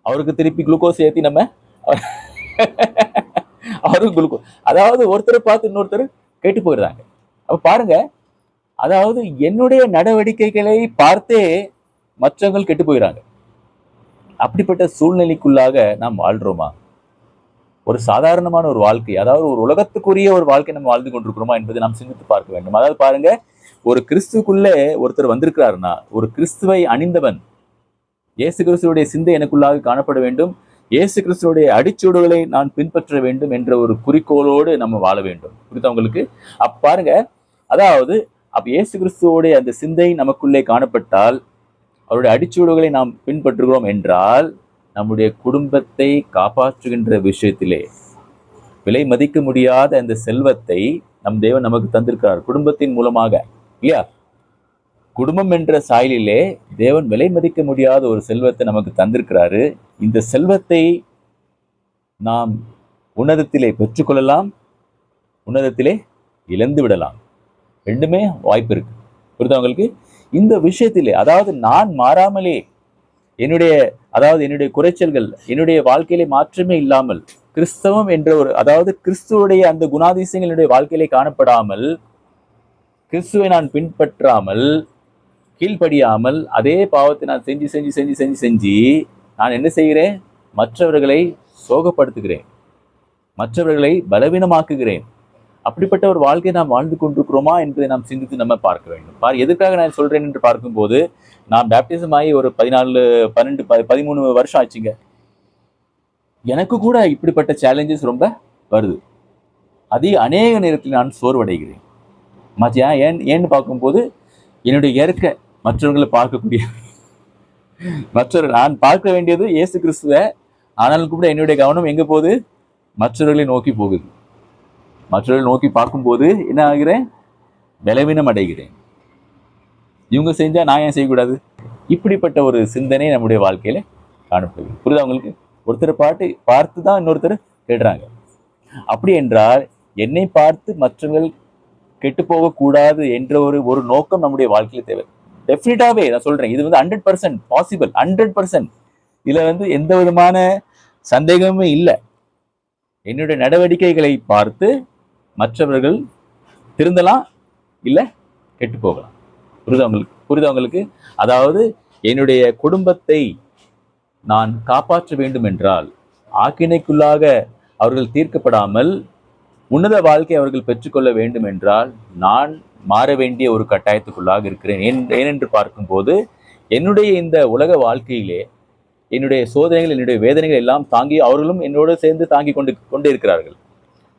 அவருக்கு திருப்பி குளுக்கோஸ் ஏற்றி நம்ம அவருக்கு குளுக்கோஸ், அதாவது ஒருத்தரை பார்த்து இன்னொருத்தர் கேட்டு போயிடுறாங்க. அப்ப பாருங்க, அதாவது என்னுடைய நடவடிக்கைகளை பார்த்தே மற்றவங்க கெட்டு போயிடறாங்க. அப்படிப்பட்ட சூழ்நிலைக்குள்ளாக நாம் வாழ்றோமா? ஒரு சாதாரணமான ஒரு வாழ்க்கை, அதாவது ஒரு உலகத்துக்குரிய ஒரு வாழ்க்கை நம்ம வாழ்ந்து கொண்டிருக்கிறோமா என்பதை நாம் சிந்தித்து பார்க்க வேண்டும். அதாவது பாருங்க, ஒரு கிறிஸ்துக்குள்ளே ஒருத்தர் வந்திருக்கிறாருன்னா, ஒரு கிறிஸ்துவை அணிந்தவன், இயேசு கிறிஸ்துவுடைய சிந்தை எனக்குள்ளாக காணப்பட வேண்டும், இயேசு கிறிஸ்துவுடைய அடிச்சூடுகளை நான் பின்பற்ற வேண்டும் என்ற ஒரு குறிக்கோளோடு நம்ம வாழ வேண்டும். புரியுதவங்களுக்கு? அப்ப பாருங்க, அதாவது இயேசு கிறிஸ்துவோடைய அந்த சிந்தை நமக்குள்ளே காணப்பட்டால், அவருடைய அடிச்சூடுகளை நாம் பின்பற்றுகிறோம் என்றால், நம்முடைய குடும்பத்தை காப்பாற்றுகின்ற விஷயத்திலே விலை மதிக்க முடியாத அந்த செல்வத்தை நம் தேவன் நமக்கு தந்திருக்கிறார் குடும்பத்தின் மூலமாக, இல்லையா? குடும்பம் என்ற சாயலிலே தேவன் விலை மதிக்க முடியாத ஒரு செல்வத்தை நமக்கு தந்திருக்கிறாரு. இந்த செல்வத்தை நாம் உன்னதத்திலே பெற்றுக்கொள்ளலாம், உன்னதத்திலே இழந்து விடலாம். ரெண்டுமே வாய்ப்பு இருக்கு. புரியுதவங்களுக்கு? இந்த விஷயத்திலே, அதாவது நான் மாறாமலே என்னுடைய குறைச்சல்கள், என்னுடைய வாழ்க்கையிலே மாற்றமே இல்லாமல், கிறிஸ்தவம் என்ற கிறிஸ்துவுடைய அந்த குணாதிசயங்கள் என்னுடைய வாழ்க்கையிலே காணப்படாமல், கிறிஸ்துவை நான் பின்பற்றாமல், கீழ்ப்படியாமல், அதே பாவத்தை நான் செஞ்சு செஞ்சு செஞ்சு செஞ்சு செஞ்சு நான் என்ன செய்கிறேன்? மற்றவர்களை சோகப்படுத்துகிறேன், மற்றவர்களை பலவீனமாக்குகிறேன். அப்படிப்பட்ட ஒரு வாழ்க்கையை நாம் வாழ்ந்து கொண்டிருக்கிறோமா என்பதை நாம் சிந்தித்து நம்ம பார்க்க வேண்டும். எதுக்காக நான் சொல்றேன் என்று பார்க்கும்போது, நான் பேப்டிசம் ஆகி ஒரு 14, 12, 13 வருஷம் ஆச்சுங்க. எனக்கு கூட இப்படிப்பட்ட சேலஞ்சஸ் ரொம்ப வருது. அநேக நேரத்தில் நான் சோர்வடைகிறேன். ஏன்னு பார்க்கும்போது, என்னுடைய இயற்கை மற்றவர்களை பார்க்கக்கூடிய நான் பார்க்க வேண்டியது இயேசு கிறிஸ்துவ, ஆனாலும் கூட என்னுடைய கவனம் எங்க போகுது? மற்றவர்களை நோக்கி போகுது. மற்றவர்களை நோக்கி பார்க்கும்போது என்ன ஆகிறேன்? பலவீனம் அடைகிறேன். இவங்க செஞ்சா நான் ஏன் செய்யக்கூடாது? இப்படிப்பட்ட ஒரு சிந்தனை நம்முடைய வாழ்க்கையில காணப்படுது. புரியுதா உங்களுக்கு? ஒருத்தரை பார்த்து தான் இன்னொருத்தர் கேடுறாங்க. அப்படி என்றால் என்னை பார்த்து மற்றவர்கள் கெட்டு போகக்கூடாது என்ற ஒரு நோக்கம் நம்முடைய வாழ்க்கையில தேவை. டெஃபினட்டாவே நான் சொல்றேன், இது 100% பாசிபிள், 100%. இதுல எந்த விதமான சந்தேகமே இல்லை. என்னுடைய நடவடிக்கைகளை பார்த்து மற்றவர்கள் திருந்தலாம், இல்ல கெட்டு போகலாம். புரியுதா உங்களுக்கு? அதாவது என்னுடைய குடும்பத்தை நான் காப்பாற்ற வேண்டும் என்றால், ஆக்கினைக்குள்ளாக அவர்கள் தீர்க்கப்படாமல் உன்னத வாழ்க்கை அவர்கள் பெற்றுக்கொள்ள வேண்டும் என்றால், நான் மாற வேண்டிய ஒரு கட்டாயத்துக்குள்ளாக இருக்கிறேன். ஏனென்று பார்க்கும்போது, என்னுடைய இந்த உலக வாழ்க்கையிலே என்னுடைய சோதனைகள், என்னுடைய வேதனைகள் எல்லாம் தாங்கி அவர்களும் என்னோடு சேர்ந்து தாங்கி கொண்டு இருக்கிறார்கள்.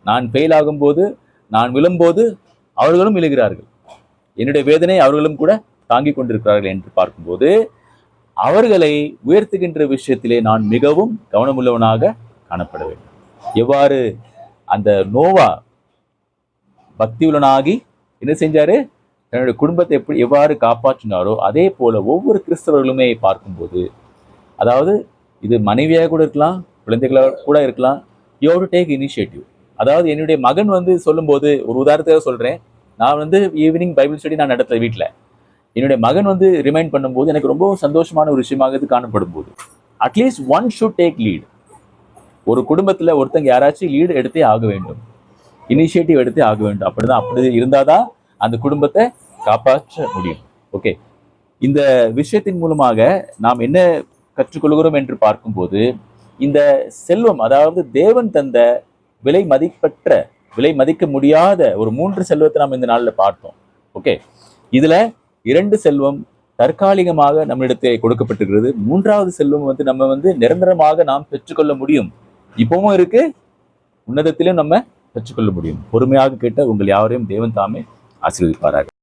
நான் ஃபெயில் ஆகும்போது, நான் விழும்போது அவர்களும் விழுகிறார்கள். என்னுடைய வேதனை அவர்களும் கூட தாங்கி கொண்டிருக்கிறார்கள் என்று பார்க்கும்போது, அவர்களை உயர்த்துகின்ற விஷயத்திலே நான் மிகவும் கவனமுள்ளவனாக காணப்பட வேண்டும். எவ்வாறு அந்த நோவா பக்தியுள்ளனாகி என்ன செஞ்சாரு? தன்னுடைய குடும்பத்தை எவ்வாறு காப்பாற்றினாரோ, அதே போல ஒவ்வொரு கிறிஸ்தவர்களுமே பார்க்கும்போது, அதாவது இது மனைவியாக கூட இருக்கலாம், குழந்தைகளாக கூட இருக்கலாம், you have to take initiative. அதாவது என்னுடைய மகன் சொல்லும்போது, ஒரு உதாரணத்துக்காக சொல்றேன், நான் ஈவினிங் பைபிள் ஸ்டடி நான் நடத்த வீட்டில் என்னுடைய மகன் ரிமைண்ட் பண்ணும்போது எனக்கு ரொம்ப சந்தோஷமான ஒரு விஷயமாக இது காணப்படும் போது, at least one should take lead. ஒரு குடும்பத்தில் ஒருத்தங்க யாராச்சும் லீடு எடுத்தே ஆக வேண்டும், இனிஷியேட்டிவ் எடுத்தே ஆக வேண்டும். அப்படி இருந்தாதான் அந்த குடும்பத்தை காப்பாற்ற முடியும். ஓகே, இந்த விஷயத்தின் மூலமாக நாம் என்ன கற்றுக்கொள்கிறோம் என்று பார்க்கும்போது, இந்த செல்வம், அதாவது தேவன் தந்த விலை மதிக்க முடியாத ஒரு 3 செல்வத்தை நாம் இந்த நாளில் பார்த்தோம். ஓகே, இதுல 2 செல்வம் தற்காலிகமாக நம்மிடத்தில் கொடுக்கப்பட்டிருக்கிறது. 3வது செல்வம் நம்ம நிரந்தரமாக நாம் பெற்றுக்கொள்ள முடியும். இப்பவும் இருக்கு, உன்னதத்திலும் நம்ம பெற்றுக்கொள்ள முடியும். பொறுமையாக கேட்ட உங்கள் யாவரையும் தேவன் தாமே ஆசீர்வதிப்பாராக.